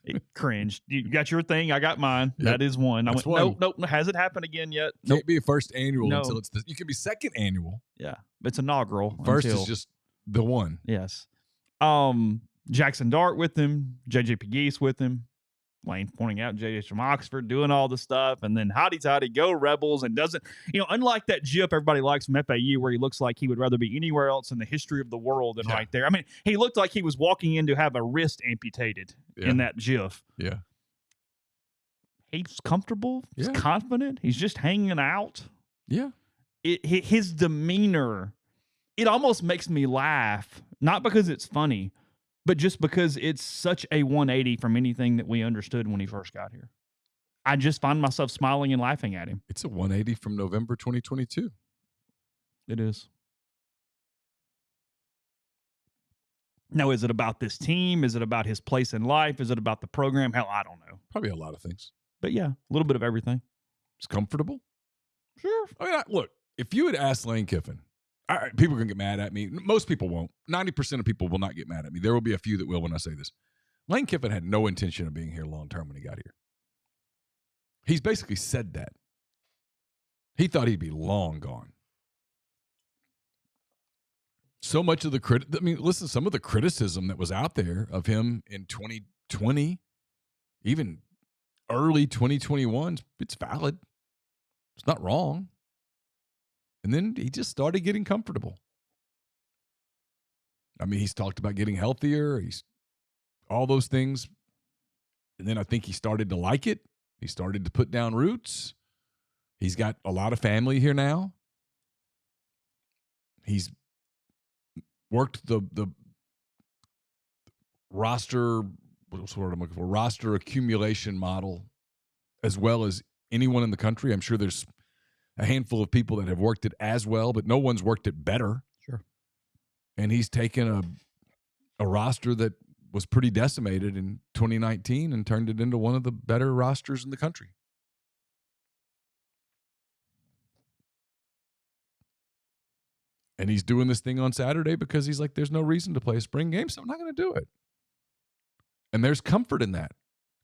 It cringed. You got your thing. I got mine. Yep. That is one. I went, nope. Has it happened again yet? Can't be a first annual until it's you can be second annual. Yeah. It's inaugural. First is just the one. Yes. Jackson Dart with him, JJP Geese with him. Lane pointing out JJ from Oxford doing all the stuff, and then hotty toddy go Rebels, and doesn't, unlike that GIF everybody likes from FAU where he looks like he would rather be anywhere else in the history of the world than right there. I mean, he looked like he was walking in to have a wrist amputated in that GIF. Yeah. He's comfortable. He's confident. He's just hanging out. Yeah. His demeanor, it almost makes me laugh, not because it's funny, but just because it's such a 180 from anything that we understood when he first got here. I just find myself smiling and laughing at him. It's a 180 from November 2022. It is. Now, is it about this team? Is it about his place in life? Is it about the program? Hell, I don't know. Probably a lot of things. But yeah, a little bit of everything. It's comfortable. Sure. I mean, look, if you had asked Lane Kiffin, people are going to get mad at me. Most people won't. 90% of people will not get mad at me. There will be a few that will when I say this. Lane Kiffin had no intention of being here long-term when he got here. He's basically said that. He thought he'd be long gone. So much of some of the criticism that was out there of him in 2020, even early 2021, it's valid. It's not wrong. And then he just started getting comfortable. I mean, he's talked about getting healthier. He's all those things. And then I think he started to like it. He started to put down roots. He's got a lot of family here now. He's worked the roster, what's the word I'm looking for, roster accumulation model as well as anyone in the country. I'm sure there's a handful of people that have worked it as well, but no one's worked it better. Sure. And he's taken a roster that was pretty decimated in 2019 and turned it into one of the better rosters in the country. And he's doing this thing on Saturday because he's like, there's no reason to play a spring game, so I'm not going to do it. And there's comfort in that.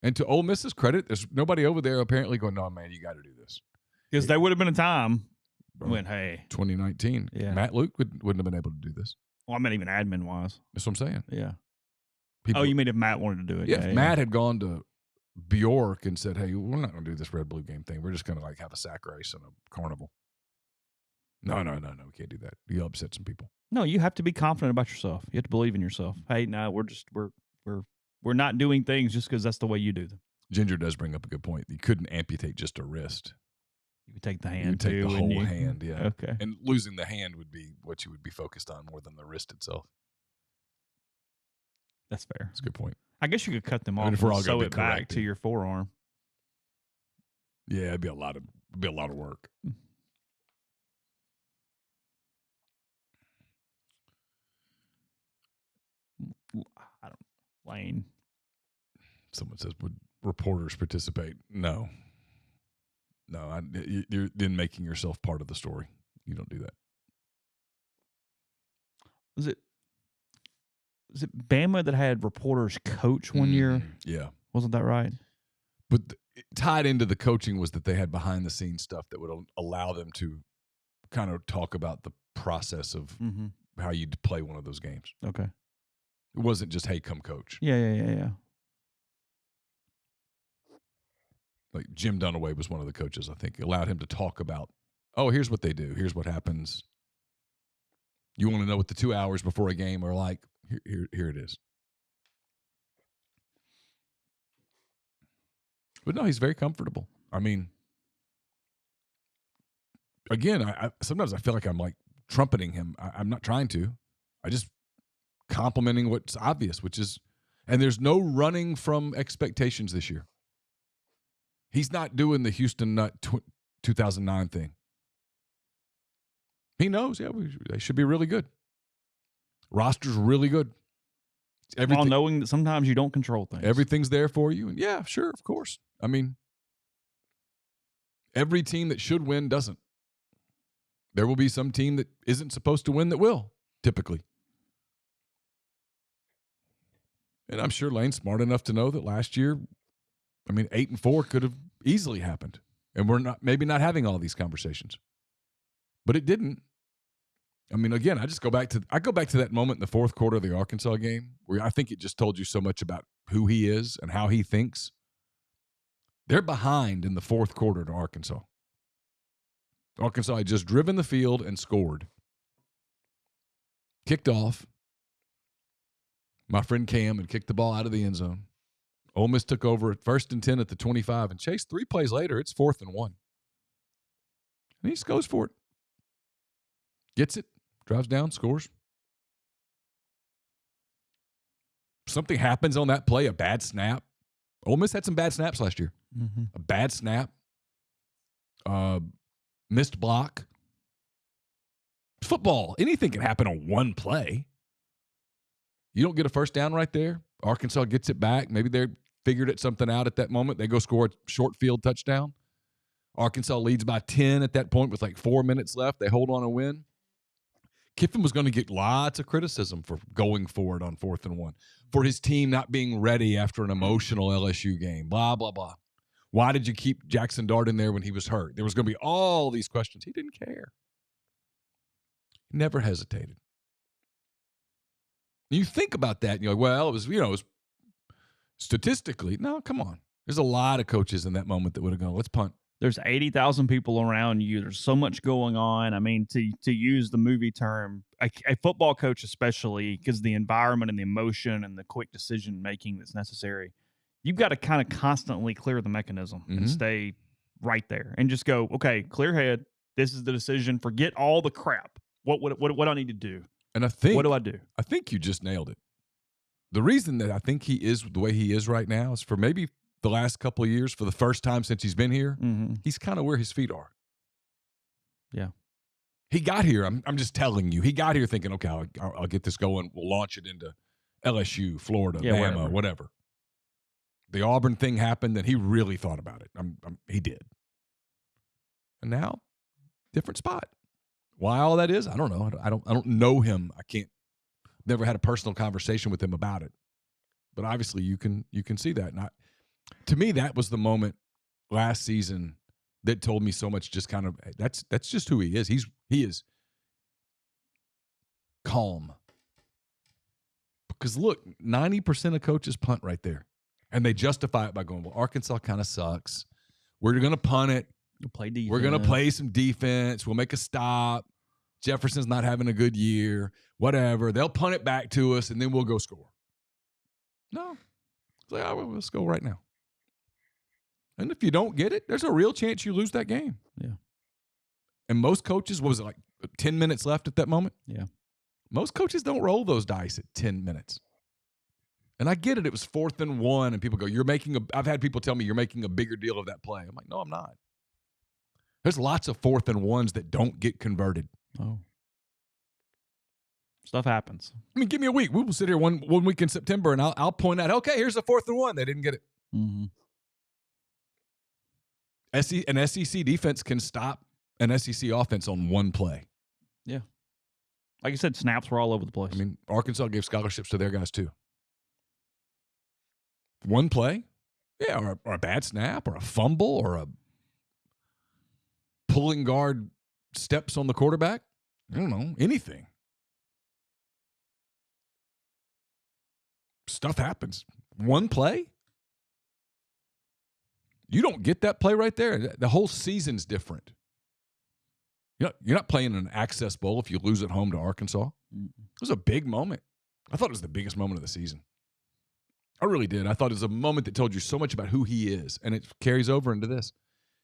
And to Ole Miss's credit, there's nobody over there apparently going, no, man, you got to do this. Because there would have been a time when, hey. 2019. Yeah. Matt Luke wouldn't have been able to do this. Well, I meant even admin-wise. That's what I'm saying. Yeah. People, you mean if Matt wanted to do it? Yeah, if Matt had gone to Bjork and said, hey, we're not going to do this red-blue game thing. We're just going to, like, have a sack race and a carnival. No, we can't do that. You upset some people. No, you have to be confident about yourself. You have to believe in yourself. Hey, no, we're not doing things just because that's the way you do them. Ginger does bring up a good point. You couldn't amputate just a wrist. You would take the hand, you would take too. the whole hand, yeah. Okay. And losing the hand would be what you would be focused on more than the wrist itself. That's fair. That's a good point. I guess you could cut them off if we're all and sew gonna it be back corrected. to your forearm. Yeah, it'd be a lot of work. I don't Lane. Someone says, would reporters participate? No. You're then making yourself part of the story. You don't do that. Was it Bama that had reporters coach one year? Yeah. Wasn't that right? But tied into the coaching was that they had behind-the-scenes stuff that would allow them to kind of talk about the process of how you'd play one of those games. Okay. It wasn't just, hey, come coach. Yeah. Like Jim Dunaway was one of the coaches, I think. It allowed him to talk about, oh, here's what they do. Here's what happens. You want to know what the 2 hours before a game are like? Here it is. But no, he's very comfortable. I mean, again, I sometimes I feel like I'm like trumpeting him. I'm not trying to. I just complimenting what's obvious, which is, and there's no running from expectations this year. He's not doing the Houston Nut 2009 thing. He knows, they should be really good. Roster's really good. While knowing that sometimes you don't control things. Everything's there for you. And yeah, sure, of course. I mean, every team that should win doesn't. There will be some team that isn't supposed to win that will, typically. And I'm sure Lane's smart enough to know that last year, 8-4 could have easily happened. And we're maybe not having all these conversations. But it didn't. Again, I go back to that moment in the fourth quarter of the Arkansas game where I think it just told you so much about who he is and how he thinks. They're behind in the fourth quarter to Arkansas. Arkansas had just driven the field and scored. Kicked off. My friend Cam had kicked the ball out of the end zone. Ole Miss took over at 1st and 10 at the 25 and chased 3 plays later. It's 4th and 1. And he just goes for it. Gets it. Drives down, scores. Something happens on that play, a bad snap. Ole Miss had some bad snaps last year. A bad snap. Missed block. Football, anything can happen on one play. You don't get a first down right there. Arkansas gets it back. Maybe they figured it something out at that moment. They go score a short field touchdown. Arkansas leads by 10 at that point with like 4 minutes left. They hold on and win. Kiffin was going to get lots of criticism for going for it on 4th and 1, for his team not being ready after an emotional LSU game, blah, blah, blah. Why did you keep Jackson Dart in there when he was hurt? There was going to be all these questions. He didn't care. He never hesitated. You think about that, and you're like, well, it was statistically. No, come on. There's a lot of coaches in that moment that would have gone, let's punt. There's 80,000 people around you. There's so much going on. I mean, to use the movie term, a football coach especially, because the environment and the emotion and the quick decision making that's necessary, you've got to kind of constantly clear the mechanism and stay right there and just go, okay, clear head. This is the decision. Forget all the crap. What do I need to do? And I think, what do I do? I think you just nailed it. The reason that I think he is the way he is right now is for maybe the last couple of years, for the first time since he's been here, he's kind of where his feet are. Yeah. He got here. I'm just telling you, he got here thinking, okay, I'll get this going. We'll launch it into LSU, Florida, Bama, whatever. The Auburn thing happened, and he really thought about it. He did. And now, different spot. Why all that is, I don't know. I don't know him. Never had a personal conversation with him about it. But obviously, you can see that. And to me, that was the moment last season that told me so much. Just kind of that's just who he is. He is calm. Because look, 90% of coaches punt right there, and they justify it by going, "Well, Arkansas kind of sucks. We're going to punt it. We'll play defense. We're going to play some defense. We'll make a stop. Jefferson's not having a good year. Whatever. They'll punt it back to us, and then we'll go score." No, it's like, let's go right now. And if you don't get it, there's a real chance you lose that game. Yeah. And most coaches, what was it, like 10 minutes left at that moment? Yeah. Most coaches don't roll those dice at 10 minutes. And I get it. It was 4th and 1, and people go, I've had people tell me you're making a bigger deal of that play. I'm like, no, I'm not. There's lots of 4th and 1s that don't get converted. Oh. Stuff happens. I mean, give me a week. We will sit here one week in September, and I'll point out, okay, here's a 4th and 1. They didn't get it. Mm-hmm. An SEC defense can stop an SEC offense on one play. Yeah. Like you said, snaps were all over the place. I mean, Arkansas gave scholarships to their guys too. One play? Yeah, or a bad snap, or a fumble, or a pulling guard steps on the quarterback. I don't know, anything. Stuff happens. One play? You don't get that play right there. The whole season's different. You're not playing an Access Bowl if you lose at home to Arkansas. It was a big moment. I thought it was the biggest moment of the season. I really did. I thought it was a moment that told you so much about who he is, and it carries over into this.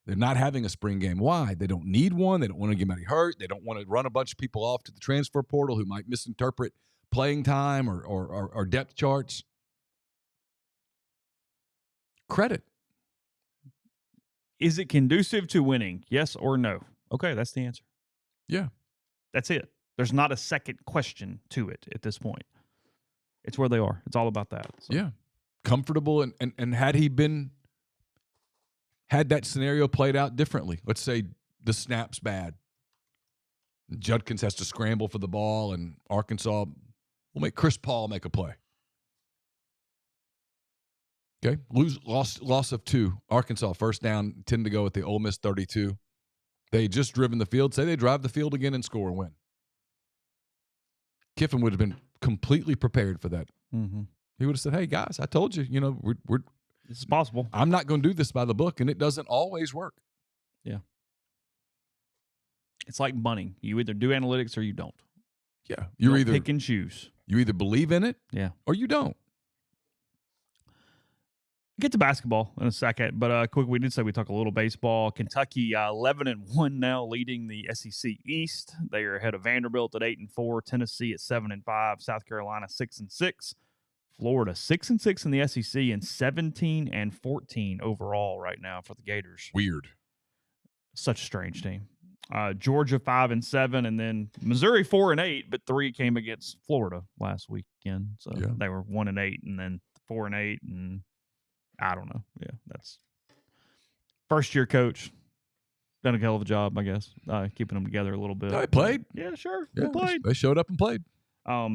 They're not having a spring game. Why? They don't need one. They don't want to get anybody hurt. They don't want to run a bunch of people off to the transfer portal who might misinterpret playing time or depth charts. Credit. Is it conducive to winning? Yes or no? Okay, that's the answer. Yeah. That's it. There's not a second question to it at this point. It's where they are. It's all about that. So. Yeah. Comfortable. And had that scenario played out differently, let's say the snap's bad, Judkins has to scramble for the ball, and Arkansas will make Chris Paul make a play. Okay, loss of 2. Arkansas first down, 10 to go at the Ole Miss 32. They just driven the field. Say they drive the field again and score and win. Kiffin would have been completely prepared for that. Mm-hmm. He would have said, "Hey guys, I told you, we're this is possible. I'm not going to do this by the book, and it doesn't always work." Yeah, it's like bunning. You either do analytics or you don't. Yeah, you either pick and choose. You either believe in it, or you don't. Get to basketball in a second, but quick, we did say we talk a little baseball. Kentucky 11-1 now, leading the SEC East. They are ahead of Vanderbilt at 8-4, Tennessee at 7-5, South Carolina 6-6, Florida 6-6 in the SEC, and 17-14 overall right now for the Gators. Weird, such a strange team. Georgia 5-7, and then Missouri 4-8, but 3 came against Florida last weekend, so they were 1-8, and then 4-8, and I don't know. Yeah, that's first-year coach. Done a hell of a job, I guess, keeping them together a little bit. They played. Yeah, sure. Yeah, they played. They showed up and played.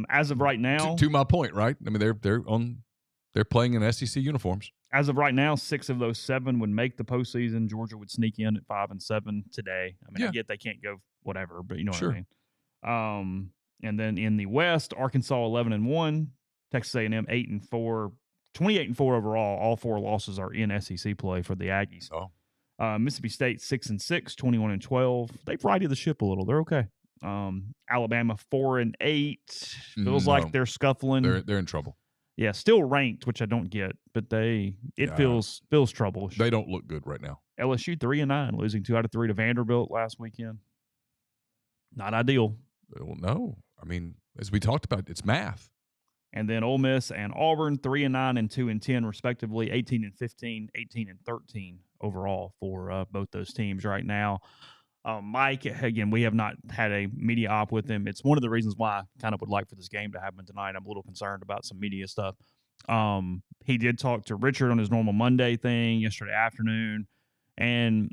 As of right now, to my point, right? I mean, they're playing in SEC uniforms. As of right now, 6 of those 7 would make the postseason. Georgia would sneak in at 5-7 today. I mean, I get they can't go whatever, but you know what I mean. And then in the West, Arkansas 11-1, Texas A&M 8-4. 28-4 overall. All 4 losses are in SEC play for the Aggies. Oh. Mississippi State 6-6, 21-12. They've righted the ship a little. They're okay. Alabama 4-8. Feels like they're scuffling. They're in trouble. Yeah, still ranked, which I don't get, but feels trouble-ish. They don't look good right now. LSU 3-9, losing 2 out of 3 to Vanderbilt last weekend. Not ideal. Well, no. I mean, as we talked about, it's math. And then Ole Miss and Auburn 3-9 and 2-10 respectively, 18-15, 18-13 overall for both those teams right now. Mike, again, we have not had a media op with him. It's one of the reasons why I kind of would like for this game to happen tonight. I'm a little concerned about some media stuff. He did talk to Richard on his normal Monday thing yesterday afternoon. And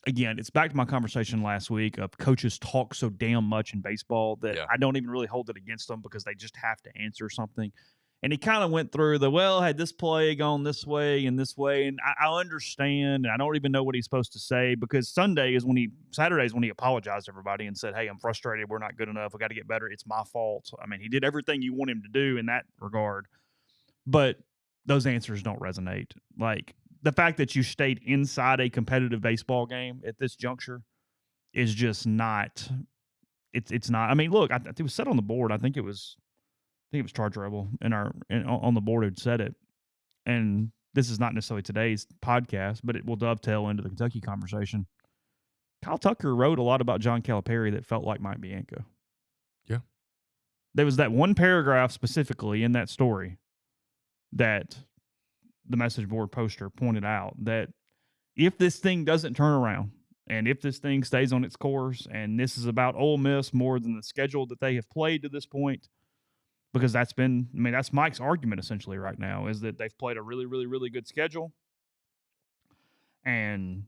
again, it's back to my conversation last week of coaches talk so damn much in baseball that I don't even really hold it against them because they just have to answer something. And he kind of went through had this play gone this way. And I understand. And I don't even know what he's supposed to say because Saturday is when he apologized to everybody and said, hey, I'm frustrated. We're not good enough. We got to get better. It's my fault. I mean, he did everything you want him to do in that regard. But those answers don't resonate. Like the fact that you stayed inside a competitive baseball game at this juncture is just not. It's not. I mean, look, it was set on the board. I think it was Charger Rebel on the board who'd said it. And this is not necessarily today's podcast, but it will dovetail into the Kentucky conversation. Kyle Tucker wrote a lot about John Calipari that felt like Mike Bianco. Yeah. There was that one paragraph specifically in that story that the message board poster pointed out that if this thing doesn't turn around and if this thing stays on its course and this is about Ole Miss more than the schedule that they have played to this point, because that's Mike's argument essentially right now is that they've played a really, really, really good schedule. And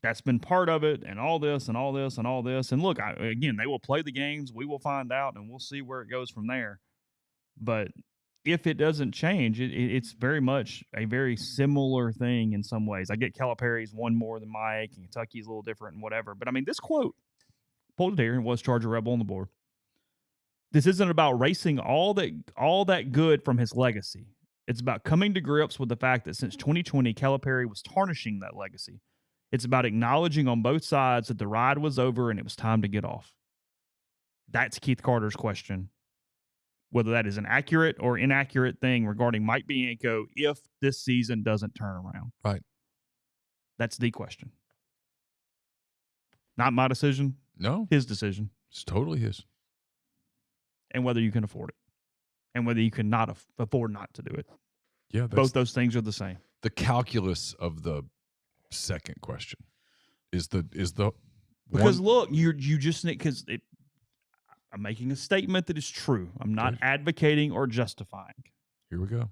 that's been part of it and all this and all this and all this. And look, again, they will play the games. We will find out and we'll see where it goes from there. But if it doesn't change, it's very much a very similar thing in some ways. I get Calipari's one more than Mike and Kentucky's a little different and whatever. But I mean, this quote, pulled it here and was Charger Rebel on the board. This isn't about racing all that good from his legacy. It's about coming to grips with the fact that since 2020, Calipari was tarnishing that legacy. It's about acknowledging on both sides that the ride was over and it was time to get off. That's Keith Carter's question. Whether that is an accurate or inaccurate thing regarding Mike Bianco if this season doesn't turn around. Right. That's the question. Not my decision. No. His decision. It's totally his. And whether you can afford it. And whether you can not afford not to do it. Yeah. Both those things are the same. The calculus of the second question is the because look, you just need because I'm making a statement that is true. I'm not advocating or justifying. Here we go.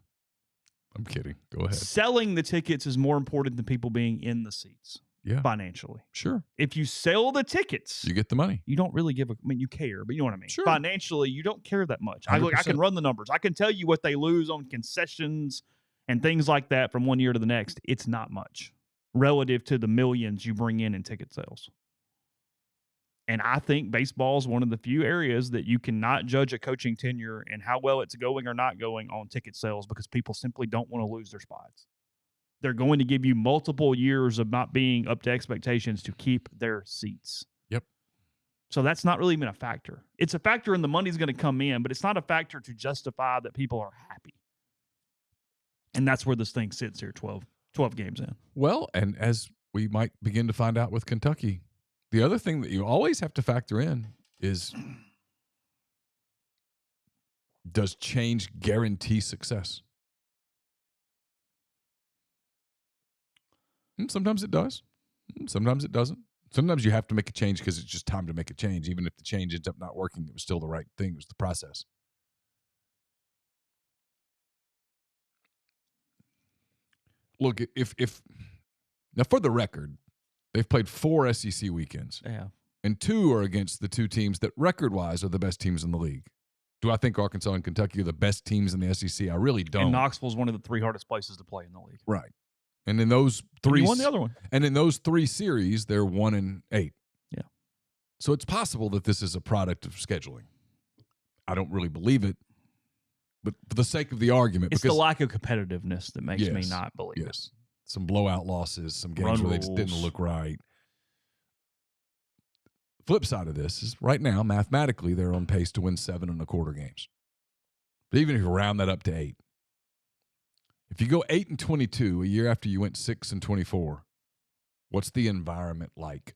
I'm kidding. Go ahead. Selling the tickets is more important than people being in the seats. Yeah. Financially. Sure. If you sell the tickets, you get the money. You don't really you care, but you know what I mean? Sure. Financially, you don't care that much. I can run the numbers. I can tell you what they lose on concessions and things like that from one year to the next. It's not much relative to the millions you bring in ticket sales. And I think baseball is one of the few areas that you cannot judge a coaching tenure and how well it's going or not going on ticket sales because people simply don't want to lose their spots. They're going to give you multiple years of not being up to expectations to keep their seats. Yep. So that's not really even a factor. It's a factor and the money's going to come in, but it's not a factor to justify that people are happy. And that's where this thing sits here 12 games in. Well, and as we might begin to find out with Kentucky, the other thing that you always have to factor in is, does change guarantee success? And sometimes it does. Sometimes it doesn't. Sometimes you have to make a change because it's just time to make a change. Even if the change ends up not working, it was still the right thing. It was the process. Look, if now for the record, they've played 4 SEC weekends. Yeah. And 2 are against the 2 teams that record-wise are the best teams in the league. Do I think Arkansas and Kentucky are the best teams in the SEC? I really don't. And Knoxville's one of the 3 hardest places to play in the league. Right. And in those 3, you won the other one. And in those 3 series, they're 1-8. Yeah. So it's possible that this is a product of scheduling. I don't really believe it, but for the sake of the argument, it's the lack of competitiveness that makes me not believe it. some blowout losses, some games where they just didn't look right. Flip side of this is right now, mathematically, they're on pace to win 7.25 games. But even if you round that up to 8, if you go 8-22 a year after you went 6-24, what's the environment like?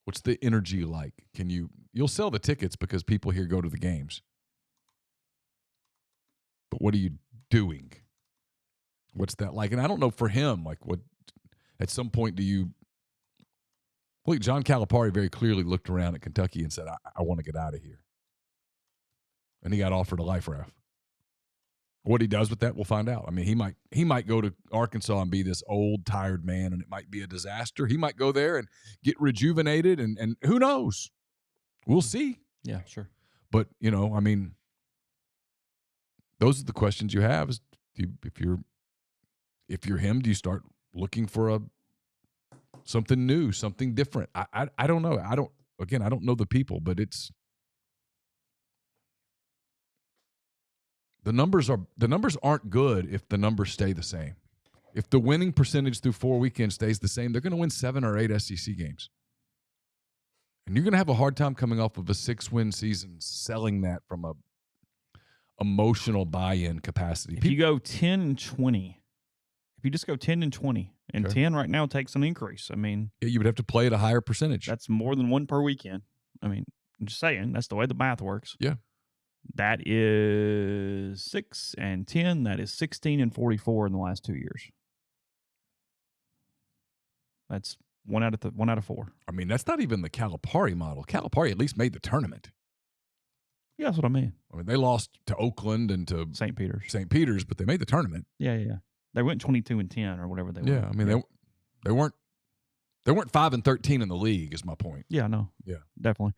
What's the energy like? You'll sell the tickets because people here go to the games. But what are you doing? What's that like? And I don't know for him, like what at some point do you look, John Calipari very clearly looked around at Kentucky and said, I want to get out of here. And he got offered a life raft. What he does with that, we'll find out. I mean, he might go to Arkansas and be this old, tired man, and it might be a disaster. He might go there and get rejuvenated, and who knows? We'll see. Yeah, sure. But, I mean, those are the questions you have. Is if you're him, do you start looking for something new, something different? I don't know. I don't know the people, but it's the numbers aren't good if the numbers stay the same. If the winning percentage through 4 weekends stays the same, they're going to win 7 or 8 SEC games. And you're going to have a hard time coming off of a 6-win season selling that from a emotional buy-in capacity. If you go 10-20, if you just go 10-20, and Okay. 10 right now takes an increase. I mean, Yeah, you would have to play at a higher percentage. that's more than 1 per weekend. I mean, I'm just saying, that's the way the math works. Yeah. That is 6 and 10. That is 16 and 44 in the last 2 years. That's 1 out of 4. I mean, that's not even the Calipari model. Calipari at least made the tournament. Yeah, that's what I mean. I mean, they lost to Oakland and to St. Peter's. St. Peter's, but they made the tournament. Yeah. They went 22 and 10 or whatever they were. Yeah, I mean, they weren't 5 and 13 in the league. Is my point. Yeah, no. Yeah, definitely.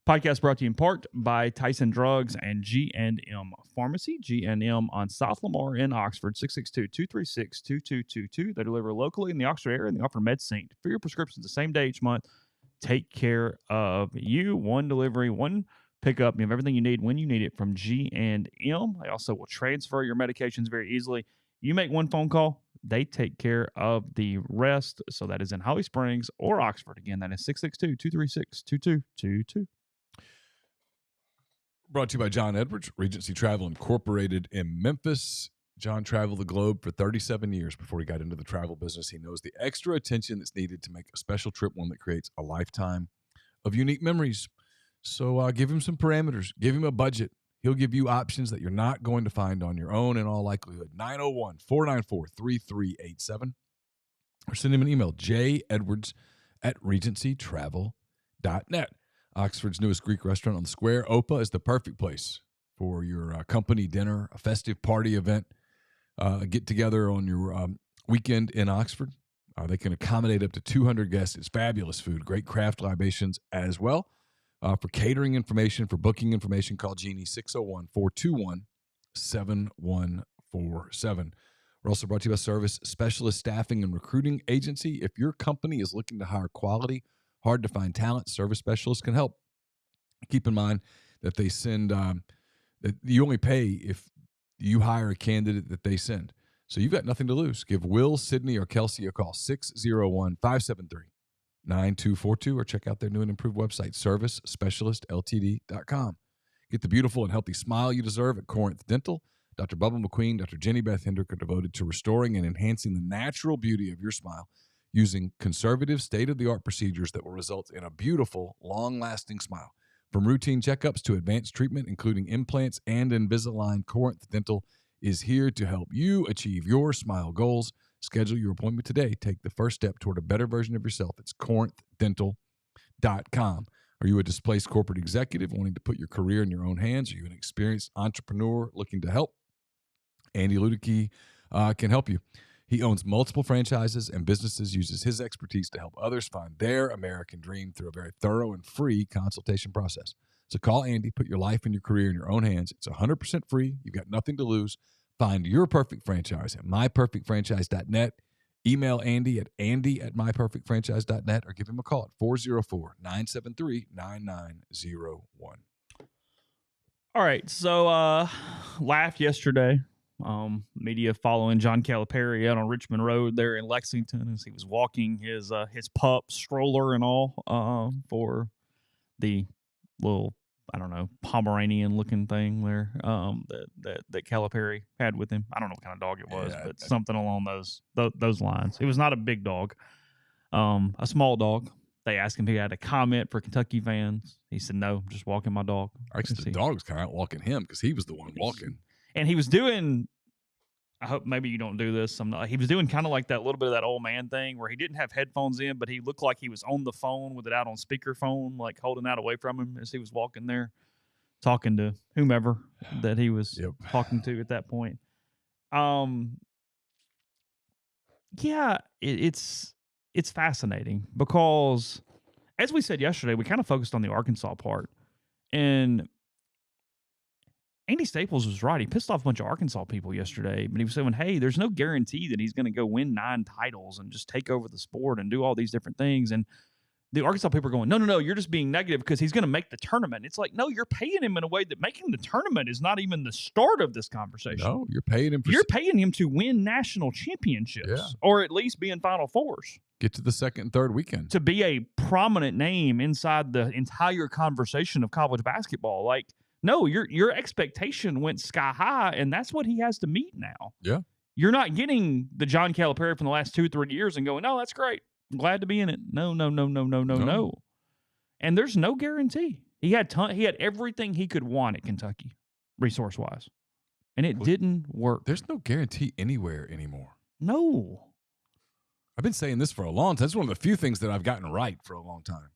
Podcast brought to you in part by Tyson Drugs and G&M Pharmacy. G&M on South Lamar in Oxford, 662-236-2222. They deliver locally in the Oxford area, and they offer MedSync for your prescriptions the same day each month. Take care of you. 1 delivery, 1 pickup. You have everything you need when you need it from G&M. They also will transfer your medications very easily. You make 1 phone call, they take care of the rest. So that is in Holly Springs or Oxford. Again, that is 662-236-2222. brought to you by John Edwards, Regency Travel Incorporated in Memphis. John traveled the globe for 37 years before he got into the travel business. He knows the extra attention that's needed to make a special trip one that creates a lifetime of unique memories. So give him some parameters. Give him a budget. He'll give you options that you're not going to find on your own in all likelihood. 901-494-3387. Or send him an email, jedwards@regencytravel.net. Oxford's newest Greek restaurant on the square, Opa, is the perfect place for your company dinner, a festive party event, get together on your weekend in Oxford. They can accommodate up to 200 guests. It's fabulous food, great craft libations as well. For catering information, for booking information, call Jeannie 601-421-7147. We're also brought to you by Service Specialist Staffing and Recruiting Agency. If your company is looking to hire quality, hard-to-find talent, Service Specialists can help. Keep in mind that they send that you only pay if you hire a candidate that they send. So you've got nothing to lose. Give Will, Sydney, or Kelsey a call, 601-573-9242, or check out their new and improved website, servicespecialistltd.com. Get the beautiful and healthy smile you deserve at Corinth Dental. Dr. Bubba McQueen, Dr. Jenny Beth Hendrick are devoted to restoring and enhancing the natural beauty of your smile using conservative, state-of-the-art procedures that will result in a beautiful, long-lasting smile. From routine checkups to advanced treatment, including implants and Invisalign, Corinth Dental is here to help you achieve your smile goals. Schedule your appointment today. Take the first step toward a better version of yourself. It's corinthdental.com. Are you a displaced corporate executive wanting to put your career in your own hands? Are you an experienced entrepreneur looking to help? Andy Ludicky can help you. He owns multiple franchises and businesses, uses his expertise to help others find their American dream through a very thorough and free consultation process. So call Andy, put your life and your career in your own hands. It's 100% free. You've got nothing to lose. Find your perfect franchise at myperfectfranchise.net. Email Andy at andy@myperfectfranchise.net or give him a call at 404-973-9901. All right, so laughed yesterday Media following John Calipari out on Richmond Road there in Lexington as he was walking his pup stroller and all for the little, I don't know, Pomeranian looking thing there that Calipari had with him. I don't know what kind of dog it was, but something along those lines. It was not a big dog, a small dog. They asked him if he had a comment for Kentucky fans. He said, no, I'm just walking my dog. Actually, the dog was kind of out walking him because he was the one walking. And he was doing, I hope maybe you don't do this. He was doing kind of like that little bit of that old man thing where he didn't have headphones in, but he looked like he was on the phone with it out on speakerphone, like holding that away from him as he was walking there, talking to whomever that he was talking to at that point. Yeah, it's fascinating because, as we said yesterday, we kind of focused on the Arkansas part. And Andy Staples was right. He pissed off a bunch of Arkansas people yesterday, but he was saying, hey, there's no guarantee that he's going to go win 9 titles and just take over the sport and do all these different things. And the Arkansas people are going, no, you're just being negative because he's going to make the tournament. It's like, no, you're paying him in a way that making the tournament is not even the start of this conversation. No, you're paying him. You're paying him to win national championships or at least be in Final Fours. Get to the second and third weekend. To be a prominent name inside the entire conversation of college basketball. Like, no, your expectation went sky high, and that's what he has to meet now. Yeah. You're not getting the John Calipari from the last 2-3 years and going, no, that's great. I'm glad to be in it. No. And there's no guarantee. He had everything he could want at Kentucky, resource-wise. And it didn't work. There's no guarantee anywhere anymore. No. I've been saying this for a long time. It's one of the few things that I've gotten right for a long time.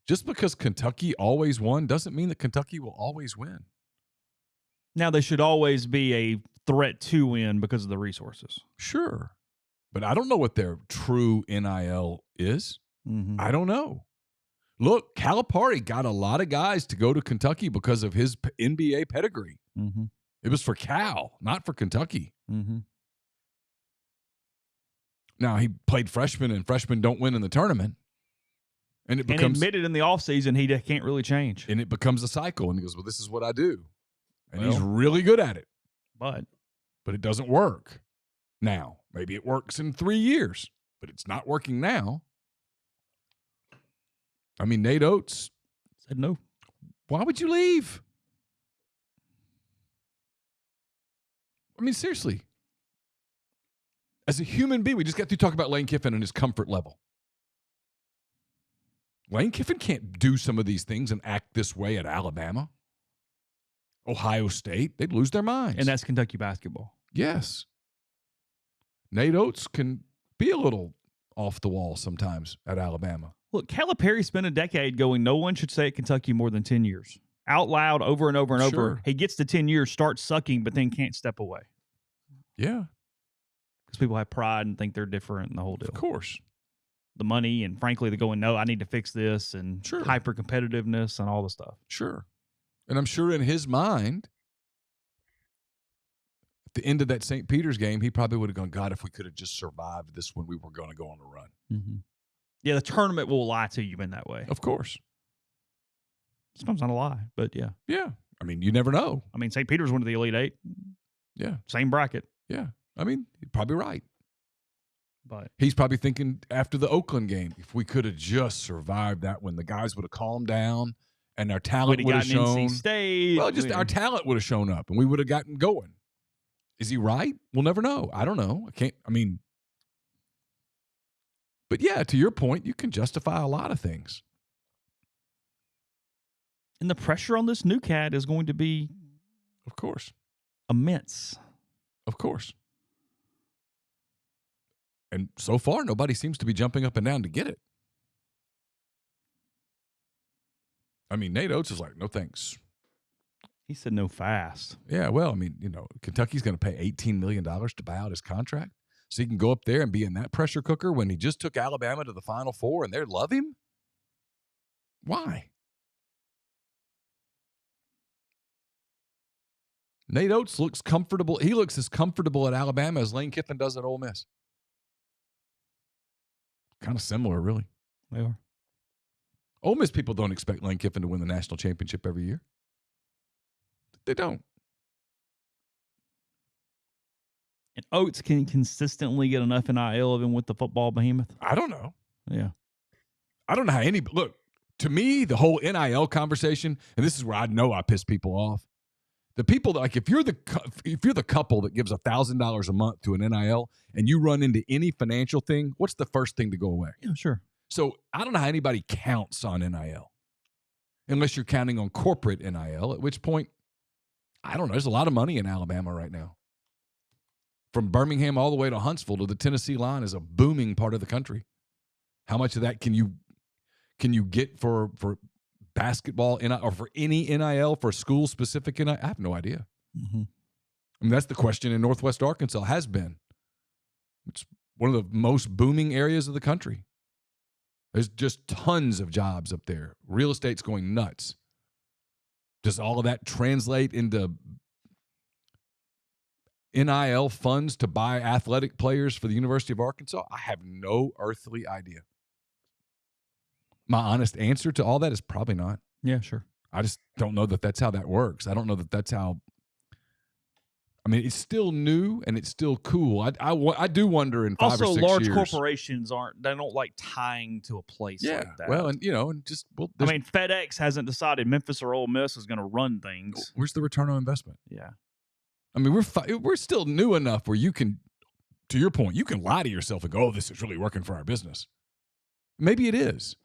Just because Kentucky always won doesn't mean that Kentucky will always win. Now, they should always be a threat to win because of the resources. Sure. But I don't know what their true NIL is. Mm-hmm. I don't know. Look, Calipari got a lot of guys to go to Kentucky because of his NBA pedigree. Mm-hmm. It was for Cal, not for Kentucky. Mm-hmm. Now, he played freshmen, and freshmen don't win in the tournament. And it becomes, admitted in the offseason he can't really change. And it becomes a cycle. And he goes, well, this is what I do. And he's really good at it. But it doesn't work now. Maybe it works in 3 years, but it's not working now. I mean, Nate Oates said no. Why would you leave? I mean, seriously. As a human being, we just got to talk about Lane Kiffin and his comfort level. Lane Kiffin can't do some of these things and act this way at Alabama, Ohio State. They'd lose their minds. And that's Kentucky basketball. Yes. Nate Oates can be a little off the wall sometimes at Alabama. Look, Calipari spent a decade going, no one should stay at Kentucky more than 10 years. Out loud, over and over and over. He gets to 10 years, starts sucking, but then can't step away. Yeah. Because people have pride and think they're different and the whole deal. Of course. The money, and frankly, they're going, no, I need to fix this, and hyper-competitiveness and all the stuff. Sure. And I'm sure in his mind, at the end of that St. Peter's game, he probably would have gone, God, if we could have just survived this when we were going to go on a run. Mm-hmm. Yeah, the tournament will lie to you in that way. Of course. Sometimes not a lie, but yeah. Yeah. I mean, you never know. I mean, St. Peter's one of the Elite Eight. Yeah. Same bracket. Yeah. I mean, you're probably right. But he's probably thinking after the Oakland game, if we could have just survived that one, the guys would have calmed down and our talent would have shown. NC State. Well, just our talent would have shown up and we would have gotten going. Is he right? We'll never know. I don't know. But yeah, to your point, you can justify a lot of things. And the pressure on this new cat is going to be, of course, immense. Of course. And so far, nobody seems to be jumping up and down to get it. I mean, Nate Oates is like, no thanks. He said no fast. Yeah, well, I mean, Kentucky's going to pay $18 million to buy out his contract. So he can go up there and be in that pressure cooker when he just took Alabama to the Final Four and they love him? Why? Nate Oates looks comfortable. He looks as comfortable at Alabama as Lane Kiffin does at Ole Miss. Kind of similar, really. They are. Ole Miss people don't expect Lane Kiffin to win the national championship every year. They don't. And Oates can consistently get enough NIL even with the football behemoth. I don't know. Yeah. I don't know how look, to me, the whole NIL conversation, and this is where I know I piss people off. The people that, like, if you're the couple that gives $1,000 a month to an NIL and you run into any financial thing, what's the first thing to go away? Yeah, sure. So I don't know how anybody counts on NIL unless you're counting on corporate NIL, at which point, I don't know. There's a lot of money in Alabama right now. From Birmingham all the way to Huntsville to the Tennessee line is a booming part of the country. How much of that can you get for basketball or for any NIL, for school specific NIL? I have no idea. Mm-hmm. I mean, that's the question in Northwest Arkansas has been. It's one of the most booming areas of the country. There's just tons of jobs up there. Real estate's going nuts. Does all of that translate into NIL funds to buy athletic players for the University of Arkansas? I have no earthly idea. My honest answer to all that is probably not. Yeah, sure. I just don't know that that's how that works. I don't know that that's how. I mean, it's still new and it's still cool. I do wonder in 5 or 6 years. Also, large corporations they don't like tying to a place like that. Well, and just I mean, FedEx hasn't decided Memphis or Ole Miss is going to run things. Where's the return on investment? Yeah. I mean, we're still new enough where you can, to your point, you can lie to yourself and go, "Oh, this is really working for our business." Maybe it is.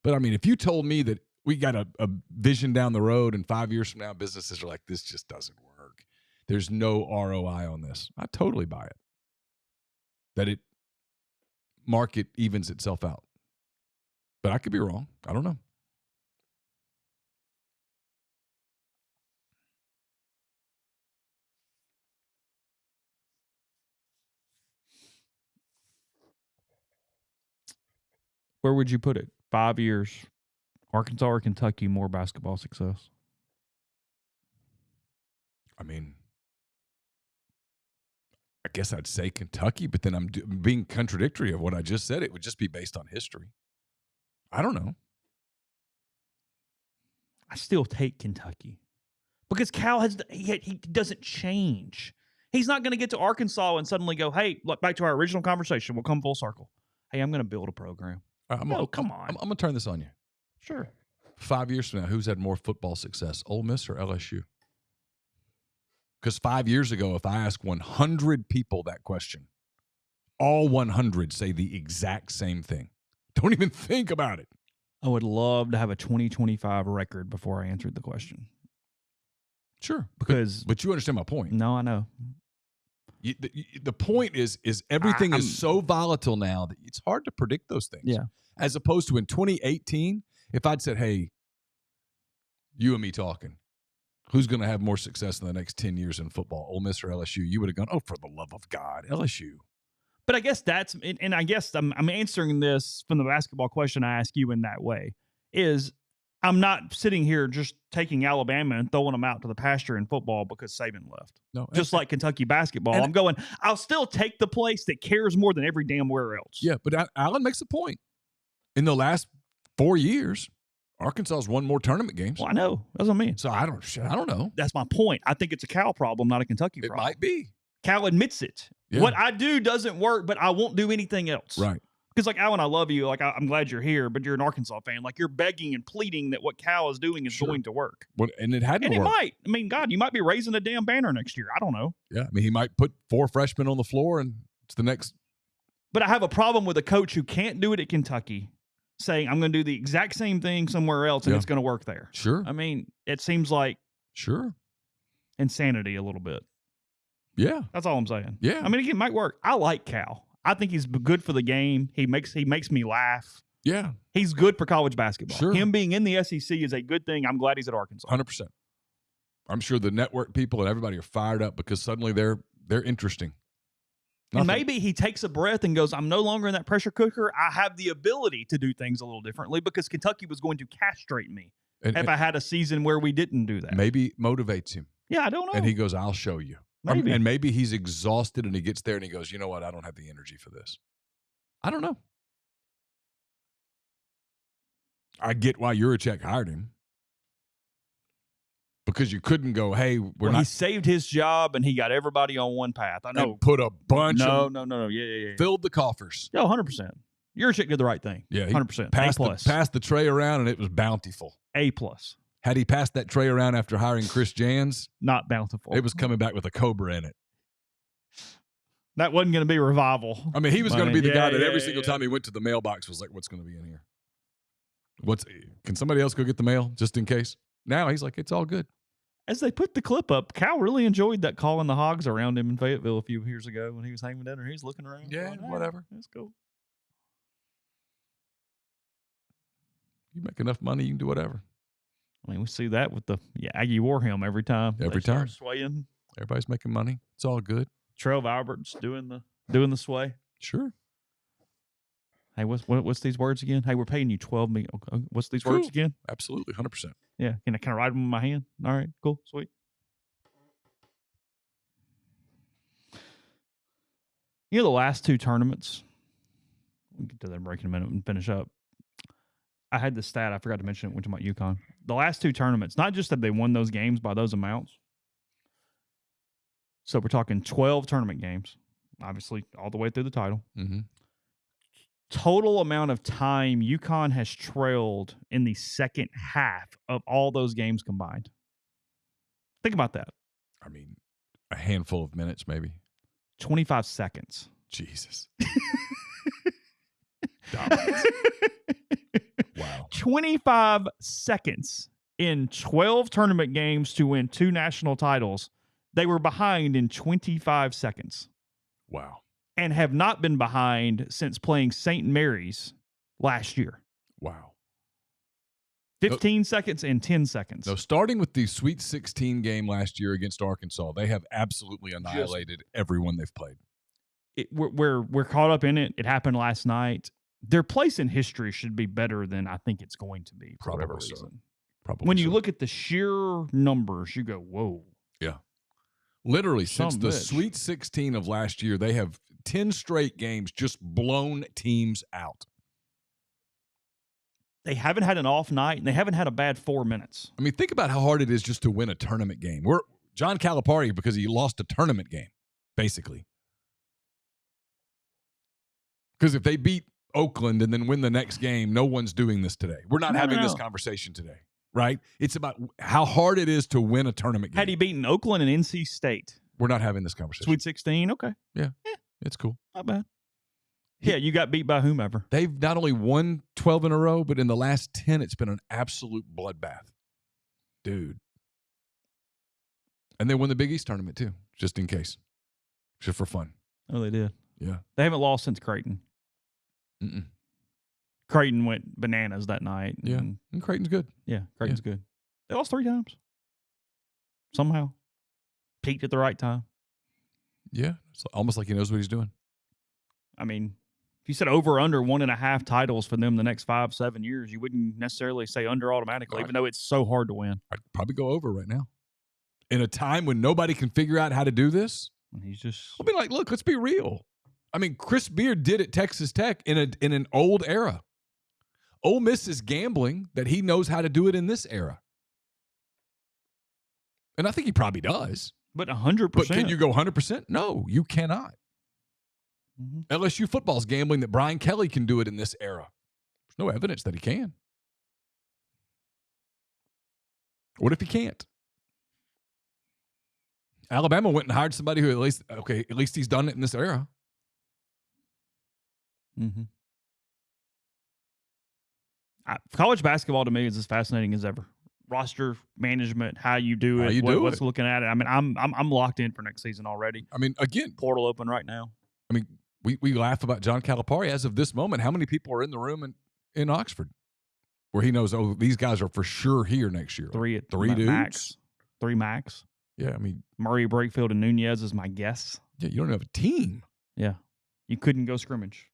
But I mean, if you told me that we got a vision down the road and 5 years from now, businesses are like, this just doesn't work. There's no ROI on this. I totally buy it. That market evens itself out. But I could be wrong. I don't know. Where would you put it? 5 years, Arkansas or Kentucky, more basketball success? I mean, I guess I'd say Kentucky, but then I'm being contradictory of what I just said. It would just be based on history. I don't know. I still take Kentucky because Cal he doesn't change. He's not going to get to Arkansas and suddenly go, "Hey, look, back to our original conversation. We'll come full circle. Hey, I'm going to build a program." Come on. I'm going to turn this on you. Sure. 5 years from now, who's had more football success, Ole Miss or LSU? Because 5 years ago, if I ask 100 people that question, all 100 say the exact same thing. Don't even think about it. I would love to have a 2025 record before I answered the question. Sure. Because but you understand my point. No, I know. The point is everything is so volatile now that it's hard to predict those things. Yeah. As opposed to in 2018, if I'd said, "Hey, you and me talking, who's going to have more success in the next 10 years in football, Ole Miss or LSU?" You would have gone, "Oh, for the love of God, LSU." But I guess and I guess I'm answering this from the basketball question I ask you in that way, is I'm not sitting here just taking Alabama and throwing them out to the pasture in football because Saban left. No, just like Kentucky basketball. I'm going, I'll still take the place that cares more than every damn where else. Yeah, but Alan makes a point. In the last 4 years, Arkansas's won more tournament games. Well, I know. That's what I mean. So I don't know. That's my point. I think it's a Cal problem, not a Kentucky problem. It might be. Cal admits it. Yeah. What I do doesn't work, but I won't do anything else. Right. Because, like, Alan, I love you. Like, I'm glad you're here, but you're an Arkansas fan. Like, you're begging and pleading that what Cal is doing is going to work. And it hadn't worked. And it might. I mean, God, you might be raising a damn banner next year. I don't know. Yeah. I mean, he might put 4 freshmen on the floor and it's the next. But I have a problem with a coach who can't do it at Kentucky saying, I'm going to do the exact same thing somewhere else and it's going to work there. Sure. I mean, it seems like insanity a little bit. Yeah. That's all I'm saying. Yeah. I mean, it might work. I like Cal. I think he's good for the game. He makes me laugh. Yeah. He's good for college basketball. Sure. Him being in the SEC is a good thing. I'm glad he's at Arkansas. 100%. I'm sure the network people and everybody are fired up because suddenly they're interesting. And maybe he takes a breath and goes, I'm no longer in that pressure cooker. I have the ability to do things a little differently because Kentucky was going to castrate me if I had a season where we didn't do that. Maybe motivates him. Yeah, I don't know. And he goes, I'll show you. Maybe. And maybe he's exhausted and he gets there and he goes, you know what? I don't have the energy for this. I don't know. I get why Juracek hired him. because you couldn't go, hey, He saved his job and he got everybody on one path. I know. And put a bunch of No. Yeah. filled the coffers. Yeah, 100%. Yurchik did the right thing. Yeah, 100%. Passed the tray around and it was bountiful. A+. Had he passed that tray around after hiring Chris Jans, not bountiful. It was coming back with a cobra in it. That wasn't going to be revival. I mean, he was going to be the guy that every single time he went to the mailbox was like, what's going to be in here? Can somebody else go get the mail just in case? Now he's like, it's all good. As they put the clip up, Cal really enjoyed that calling the hogs around him in Fayetteville a few years ago when he was hanging dinner. He was looking around. Yeah, going, whatever. That's cool. You make enough money, you can do whatever. I mean, we see that with the Aggie Warhelm every time. Every time. Swaying. Everybody's making money. It's all good. Trev Albert's doing the sway. Sure. Hey, what's these words again? Hey, we're paying you $12 million. Okay. What's these words again? Absolutely, 100%. Yeah. Can I write them in my hand? All right. Cool. Sweet. You know, the last two tournaments. We'll get to that break in a minute and finish up. I had this stat. I forgot to mention it when talking about UConn. The last two tournaments, not just that they won those games by those amounts. So we're talking 12 tournament games, obviously all the way through the title. Mm-hmm. Total amount of time UConn has trailed in the second half of all those games combined. Think about that. I mean, a handful of minutes, maybe. 25 seconds. Jesus. 25 seconds in 12 tournament games to win 2 national titles. They were behind in 25 seconds. Wow. And have not been behind since playing St. Mary's last year. Wow. 15 seconds and 10 seconds. So starting with the Sweet 16 game last year against Arkansas, they have absolutely annihilated everyone they've played. We're caught up in it. It happened last night. Their place in history should be better than I think it's going to be for whatever reason. Probably. When you look at the sheer numbers, you go, whoa. Yeah. Literally, since the Sweet 16 of last year, they have 10 straight games just blown teams out. They haven't had an off night, and they haven't had a bad 4 minutes. I mean, think about how hard it is just to win a tournament game. John Calipari, because he lost a tournament game, basically. Because if they beat Oakland and then win the next game, no one's doing this today. We're not having this conversation today, right? It's about how hard it is to win a tournament game. Had he beaten Oakland and NC State? We're not having this conversation. Sweet 16, okay. Yeah. It's cool. Not bad. Yeah, you got beat by whomever. They've not only won 12 in a row, but in the last 10, it's been an absolute bloodbath. Dude. And they won the Big East tournament, too, just in case. Just for fun. Oh, they did. Yeah. They haven't lost since Creighton. Mm-mm. Creighton went bananas that night. Yeah. And Creighton's good. Yeah, Creighton's good. They lost 3 times. Somehow. Peaked at the right time. Yeah. It's almost like he knows what he's doing. I mean, if you said over or under 1.5 titles for them the next 5-7 years, you wouldn't necessarily say under automatically, even though it's so hard to win. I'd probably go over right now. In a time when nobody can figure out how to do this. And he's just. I mean, like, look, let's be real. I mean, Chris Beard did at Texas Tech in an old era. Ole Miss is gambling that he knows how to do it in this era. And I think he probably does. But 100%. But can you go 100%? No, you cannot. Mm-hmm. LSU football's gambling that Brian Kelly can do it in this era. There's no evidence that he can. What if he can't? Alabama went and hired somebody who at least he's done it in this era. Mm-hmm. College basketball to me is as fascinating as ever. Roster management, how you do it, what's looking at it. I mean, I'm locked in for next season already. I mean, again, portal open right now. I mean, we laugh about John Calipari. As of this moment, how many people are in the room in Oxford where he knows, these guys are for sure here next year? 3 dudes? Max. 3 max. Yeah, I mean. Murray, Brakefield, and Nunez is my guess. Yeah, you don't have a team. Yeah. You couldn't go scrimmage.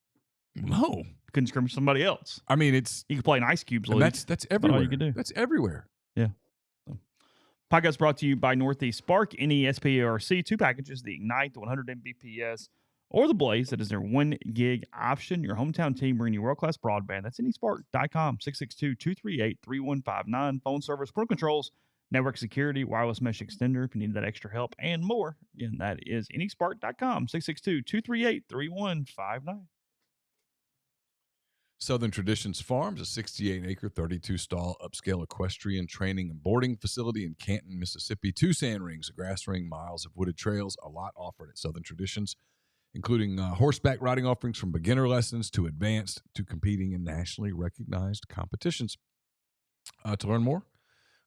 No. You couldn't scrimmage somebody else. I mean, you could play an Ice Cubes league. That's everywhere. All you could do. That's everywhere. Yeah. Podcast brought to you by Northeast Spark, NESPARC, 2 packages, the Ignite, the 100 Mbps, or the Blaze. That is their 1 gig option. Your hometown team bringing you world-class broadband. That's NESPARC.com, 662-238-3159. Phone service, parental controls, network security, wireless mesh extender if you need that extra help, and more. Again, that is AnySpark.com, 662-238-3159. Southern Traditions Farms, a 68-acre, 32-stall upscale equestrian training and boarding facility in Canton, Mississippi. 2 sand rings, a grass ring, miles of wooded trails, a lot offered at Southern Traditions, including horseback riding offerings from beginner lessons to advanced to competing in nationally recognized competitions. To learn more,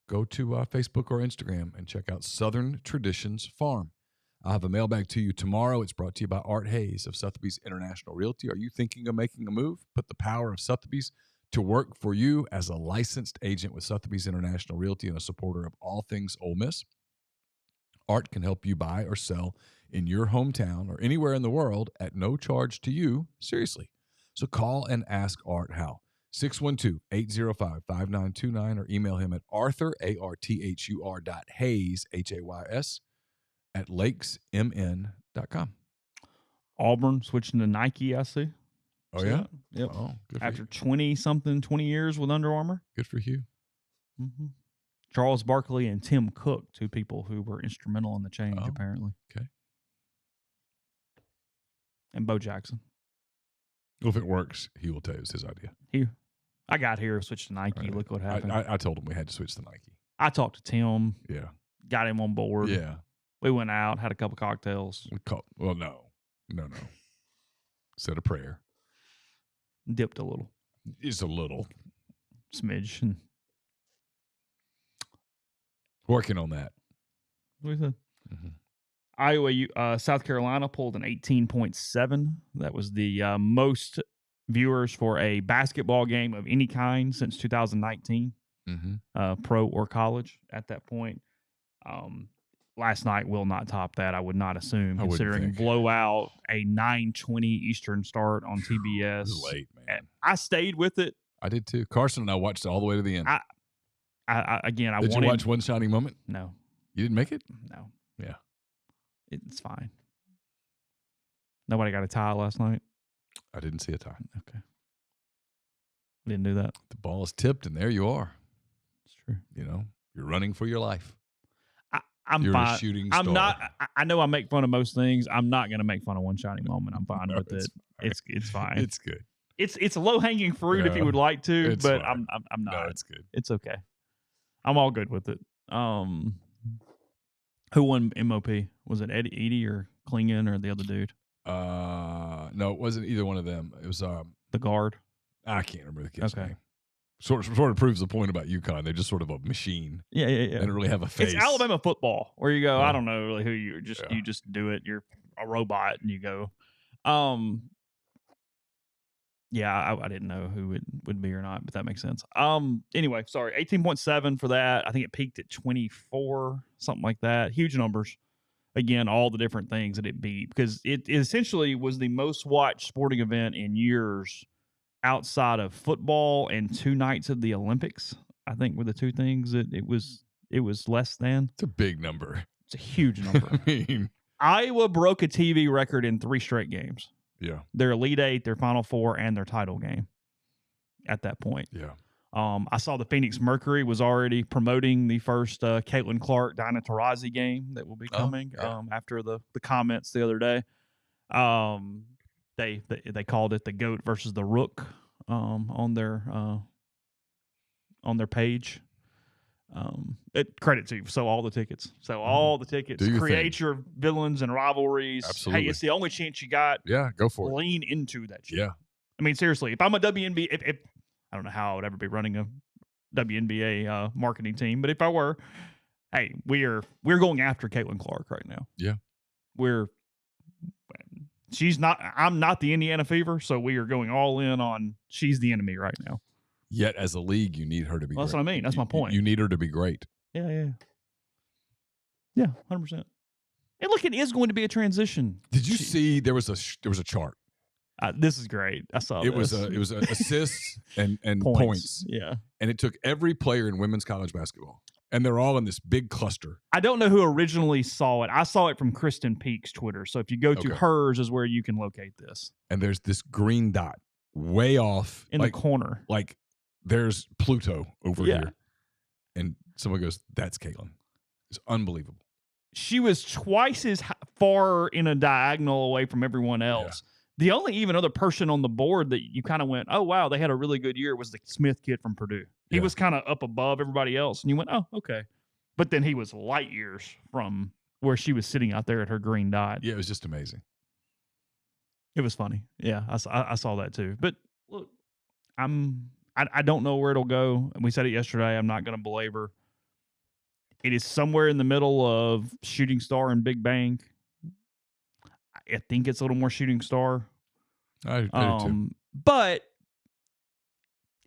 go to Facebook or Instagram and check out Southern Traditions Farm. I'll have a mailbag to you tomorrow. It's brought to you by Art Hayes of Sotheby's International Realty. Are you thinking of making a move? Put the power of Sotheby's to work for you as a licensed agent with Sotheby's International Realty and a supporter of all things Ole Miss. Art can help you buy or sell in your hometown or anywhere in the world at no charge to you. Seriously. So call and ask Art how. 612-805-5929 or email him at Arthur, ARTHUR.Hayes, HAYS, at lakesmn.com. Auburn switching to Nike, I see. Oh, yeah? Yep. Oh, good for After you. 20 years with Under Armour. Good for you. Mm-hmm. Charles Barkley and Tim Cook, 2 people who were instrumental in the change, apparently. Okay. And Bo Jackson. Well, if it works, he will tell you it's his idea. I got here, switched to Nike. Right. Look what happened. I told him we had to switch to Nike. I talked to Tim. Yeah. Got him on board. Yeah. We went out, had a couple cocktails. No. Said a prayer. Dipped a little. Just a little. Smidge. And working on that. what do you think? Mm-hmm. Iowa, South Carolina pulled an 18.7. That was the most viewers for a basketball game of any kind since 2019, pro or college at that point. Last night will not top that, I would not assume, considering blowout, a 9:20 Eastern start on TBS. It was late, man. I stayed with it. I did too. Carson and I watched it all the way to the end. Did you watch One Shining Moment? No. You didn't make it? No. Yeah. It's fine. Nobody got a tie last night? I didn't see a tie. Okay. Didn't do that. The ball is tipped, and there you are. It's true. You know, you're running for your life. You're fine. A shooting star. I'm not. I know I make fun of most things. I'm not going to make fun of One Shining Moment. I'm fine with it. It's fine. It's good. It's a low hanging fruit if you would like to, but fine. I'm not. No, it's good. It's okay. I'm all good with it. Who won MOP? Was it Edie or Klingon or the other dude? No, it wasn't either one of them. It was the guard. I can't remember the kid's name. Sort of proves the point about UConn. They're just sort of a machine. Yeah. They don't really have a face. It's Alabama football where you go, I don't know really who you just do it. You're a robot and you go. Yeah, I didn't know who it would be or not, but that makes sense. Anyway, sorry, 18.7 for that. I think it peaked at 24, something like that. Huge numbers. Again, all the different things that it beat, because it essentially was the most watched sporting event in years outside of football and 2 nights of the Olympics. I think were the 2 things that it was less than. It's a big number. It's a huge number. I mean, Iowa broke a TV record in 3 straight games. Yeah. Their Elite 8, their Final 4, and their title game at that point. Yeah. I saw the Phoenix Mercury was already promoting the first Caitlin Clark, Dinah Taurasi game that will be coming after the comments the other day. They called it the GOAT versus the Rook on their page. Credit to you. So all the tickets. Create your villains and rivalries. Absolutely. Hey, it's the only chance you got. Yeah, go for it. Lean into that shit. Yeah. I mean, seriously, if I'm a WNBA, if I don't know how I would ever be running a WNBA marketing team, but if I were, hey, we're going after Caitlin Clark right now. Yeah. I'm not the Indiana Fever, so we are going all in on she's the enemy right now. Yet as a league, you need her to be great. That's what I mean. That's my point. You need her to be great. Yeah, 100%. And look, it is going to be a transition. Did you see there was a chart? This is great. I saw it. Was assists and points. Yeah. And it took every player in women's college basketball. And they're all in this big cluster. I don't know who originally saw it. I saw it from Kristen Peak's Twitter. So if you go to hers is where you can locate this. And there's this green dot way off. In the corner. Like there's Pluto over here. And someone goes, "That's Caitlin." It's unbelievable. She was twice as far in a diagonal away from everyone else. Yeah. The only even other person on the board that you kind of went, oh, wow, they had a really good year was the Smith kid from Purdue. He was kind of up above everybody else. And you went, oh, okay. But then he was light years from where she was sitting out there at her green dot. Yeah, it was just amazing. It was funny. Yeah, I saw that too. But look, I don't know where it'll go. And we said it yesterday. I'm not going to belabor. It is somewhere in the middle of Shooting Star and Big Bang. I think it's a little more Shooting Star. I do too. But,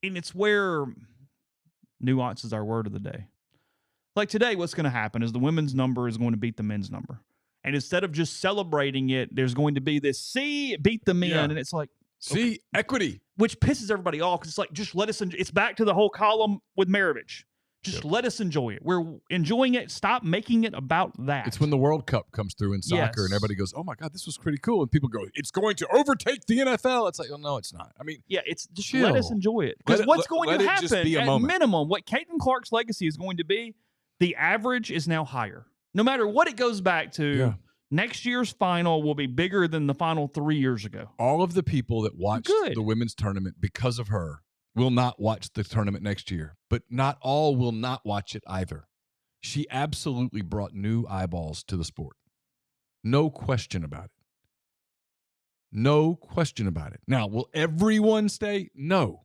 and it's where nuance is our word of the day. Like today, what's going to happen is the women's number is going to beat the men's number. And instead of just celebrating it, there's going to be this, see, beat the men. And it's like, see, okay. Equity. Which pisses everybody off because it's like, just let us enjoy. It's back to the whole column with Maravich. Just let us enjoy it. We're enjoying it. Stop making it about that. It's when the World Cup comes through in soccer and everybody goes, oh, my God, this was pretty cool. And people go, it's going to overtake the NFL. It's like, oh, no, it's not. I mean, yeah, it's just let us enjoy it. Because what's going to happen at minimum, what Caitlin Clark's legacy is going to be, the average is now higher. No matter what it goes back to, next year's final will be bigger than the final 3 years ago. All of the people that watched the women's tournament because of her will not watch the tournament next year, but not all will not watch it either. She absolutely brought new eyeballs to the sport. No question about it. No question about it. Now, will everyone stay? No.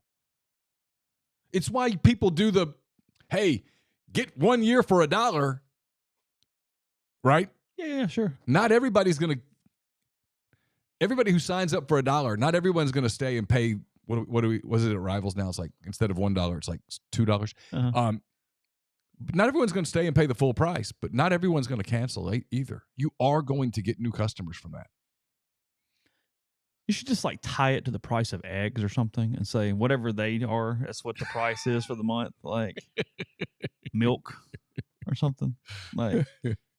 It's why people do the, hey, get 1 year for $1, right? Yeah, sure. Not everybody's going to, everybody who signs up for $1, not everyone's going to stay and pay. What do we? Was it at Rivals now? It's like instead of $1, it's like $2. Not everyone's going to stay and pay the full price, but not everyone's going to cancel either. You are going to get new customers from that. You should just like tie it to the price of eggs or something and say whatever they are, that's what the price is for the month, like milk or something. Like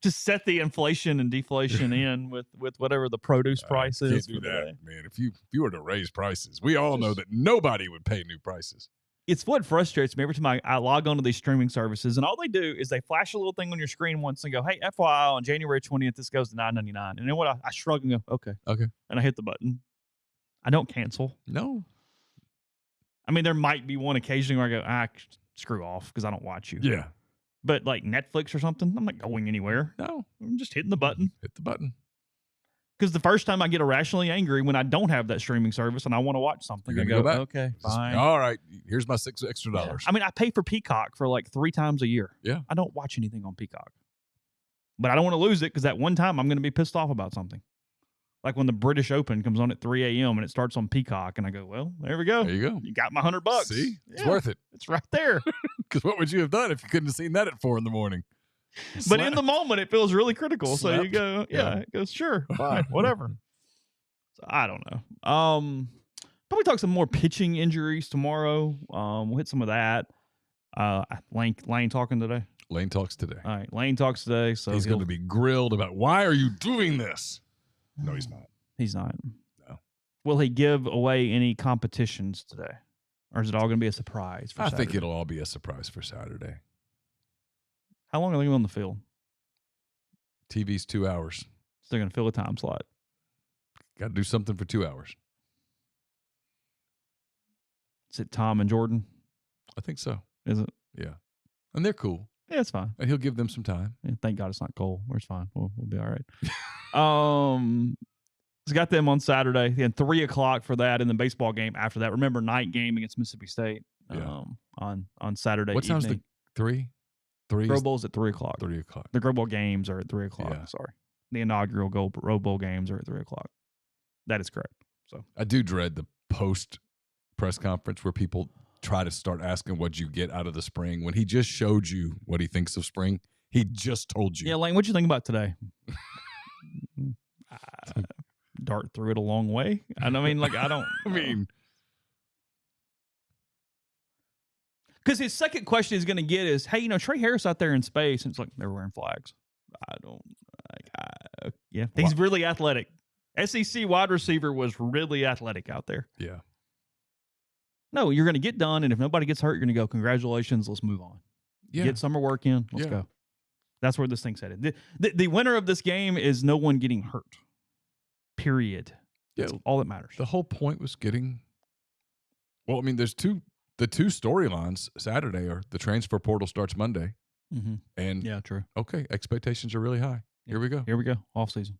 just set the inflation and deflation in with whatever the produce price is. Can't do that, man. If you were to raise prices, we all know that nobody would pay new prices. It's what frustrates me every time I log onto these streaming services, and all they do is they flash a little thing on your screen once and go, hey, FYI, on January 20th, this goes to $9.99. And then what I shrug and go, okay. And I hit the button. I don't cancel. No. I mean, there might be one occasion where I go, screw off because I don't watch you. Yeah. But like Netflix or something, I'm not going anywhere. No. I'm just hitting the button. Hit the button. Because the first time I get irrationally angry when I don't have that streaming service and I want to watch something, I go back. Okay, fine. All right, here's my $6 extra. Yeah. I mean, I pay for Peacock for like 3 times a year. Yeah. I don't watch anything on Peacock. But I don't want to lose it because that one time I'm going to be pissed off about something. Like when the British Open comes on at 3 a.m. and it starts on Peacock, and I go, well, there we go. There you go. You got my $100. See? It's worth it. It's right there. Because what would you have done if you couldn't have seen that at 4 a.m? But in the moment, it feels really critical. So you go, it goes, sure, fine, whatever. So I don't know. Probably talk some more pitching injuries tomorrow. We'll hit some of that. Lane talking today? Lane talks today. All right, Lane talks today. So he's going to be grilled about why are you doing this? No, he's not. He's not. No. Will he give away any competitions today? Or is it all going to be a surprise for Saturday? I think it'll all be a surprise for Saturday. How long are they going to be on the field? TV's 2 hours. So they're going to fill a time slot. Got to do something for 2 hours. Is it Tom and Jordan? I think so. Is it? Yeah. And they're cool. Yeah, it's fine. And he'll give them some time. Yeah, thank God it's not Cole. It's fine. We'll be all right. He's got them on Saturday. And 3 o'clock for that, and the baseball game after that. Remember, night game against Mississippi State on Saturday What time's the 3? 3? Grow Bowl's at 3 o'clock. 3 o'clock. The Grow Bowl games are at 3 o'clock. Yeah. Sorry. The inaugural Grow Bowl games are at 3 o'clock. That is correct. So I do dread the post press conference where people try to start asking what you get out of the spring when he just showed you what he thinks of spring. He just told you. Yeah, Lane, what'd you think about today? Dart threw it a long way. I mean, like, I don't. I mean, because his second question he's going to get is, hey, Trey Harris out there in space. And it's like, they're wearing flags. Yeah, he's really athletic. SEC wide receiver was really athletic out there. Yeah. No, you're going to get done, and if nobody gets hurt, you're going to go, congratulations, let's move on. Get summer work in. Let's go. That's where this thing's headed. The winner of this game is no one getting hurt. Period. That's all that matters. The whole point was getting. Well, I mean, the two storylines Saturday are the transfer portal starts Monday, and true. Okay, expectations are really high. Here we go. Off season.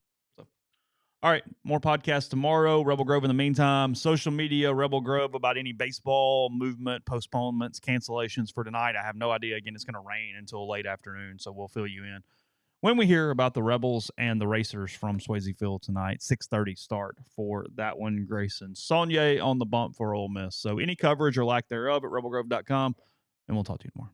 All right, more podcasts tomorrow. Rebel Grove in the meantime. Social media, Rebel Grove, about any baseball movement, postponements, cancellations for tonight. I have no idea. Again, it's going to rain until late afternoon, so we'll fill you in when we hear about the Rebels and the Racers from Swayze Field tonight. 6:30 start for that one. Grayson Saunier on the bump for Ole Miss. So any coverage or lack thereof at rebelgrove.com, and we'll talk to you tomorrow.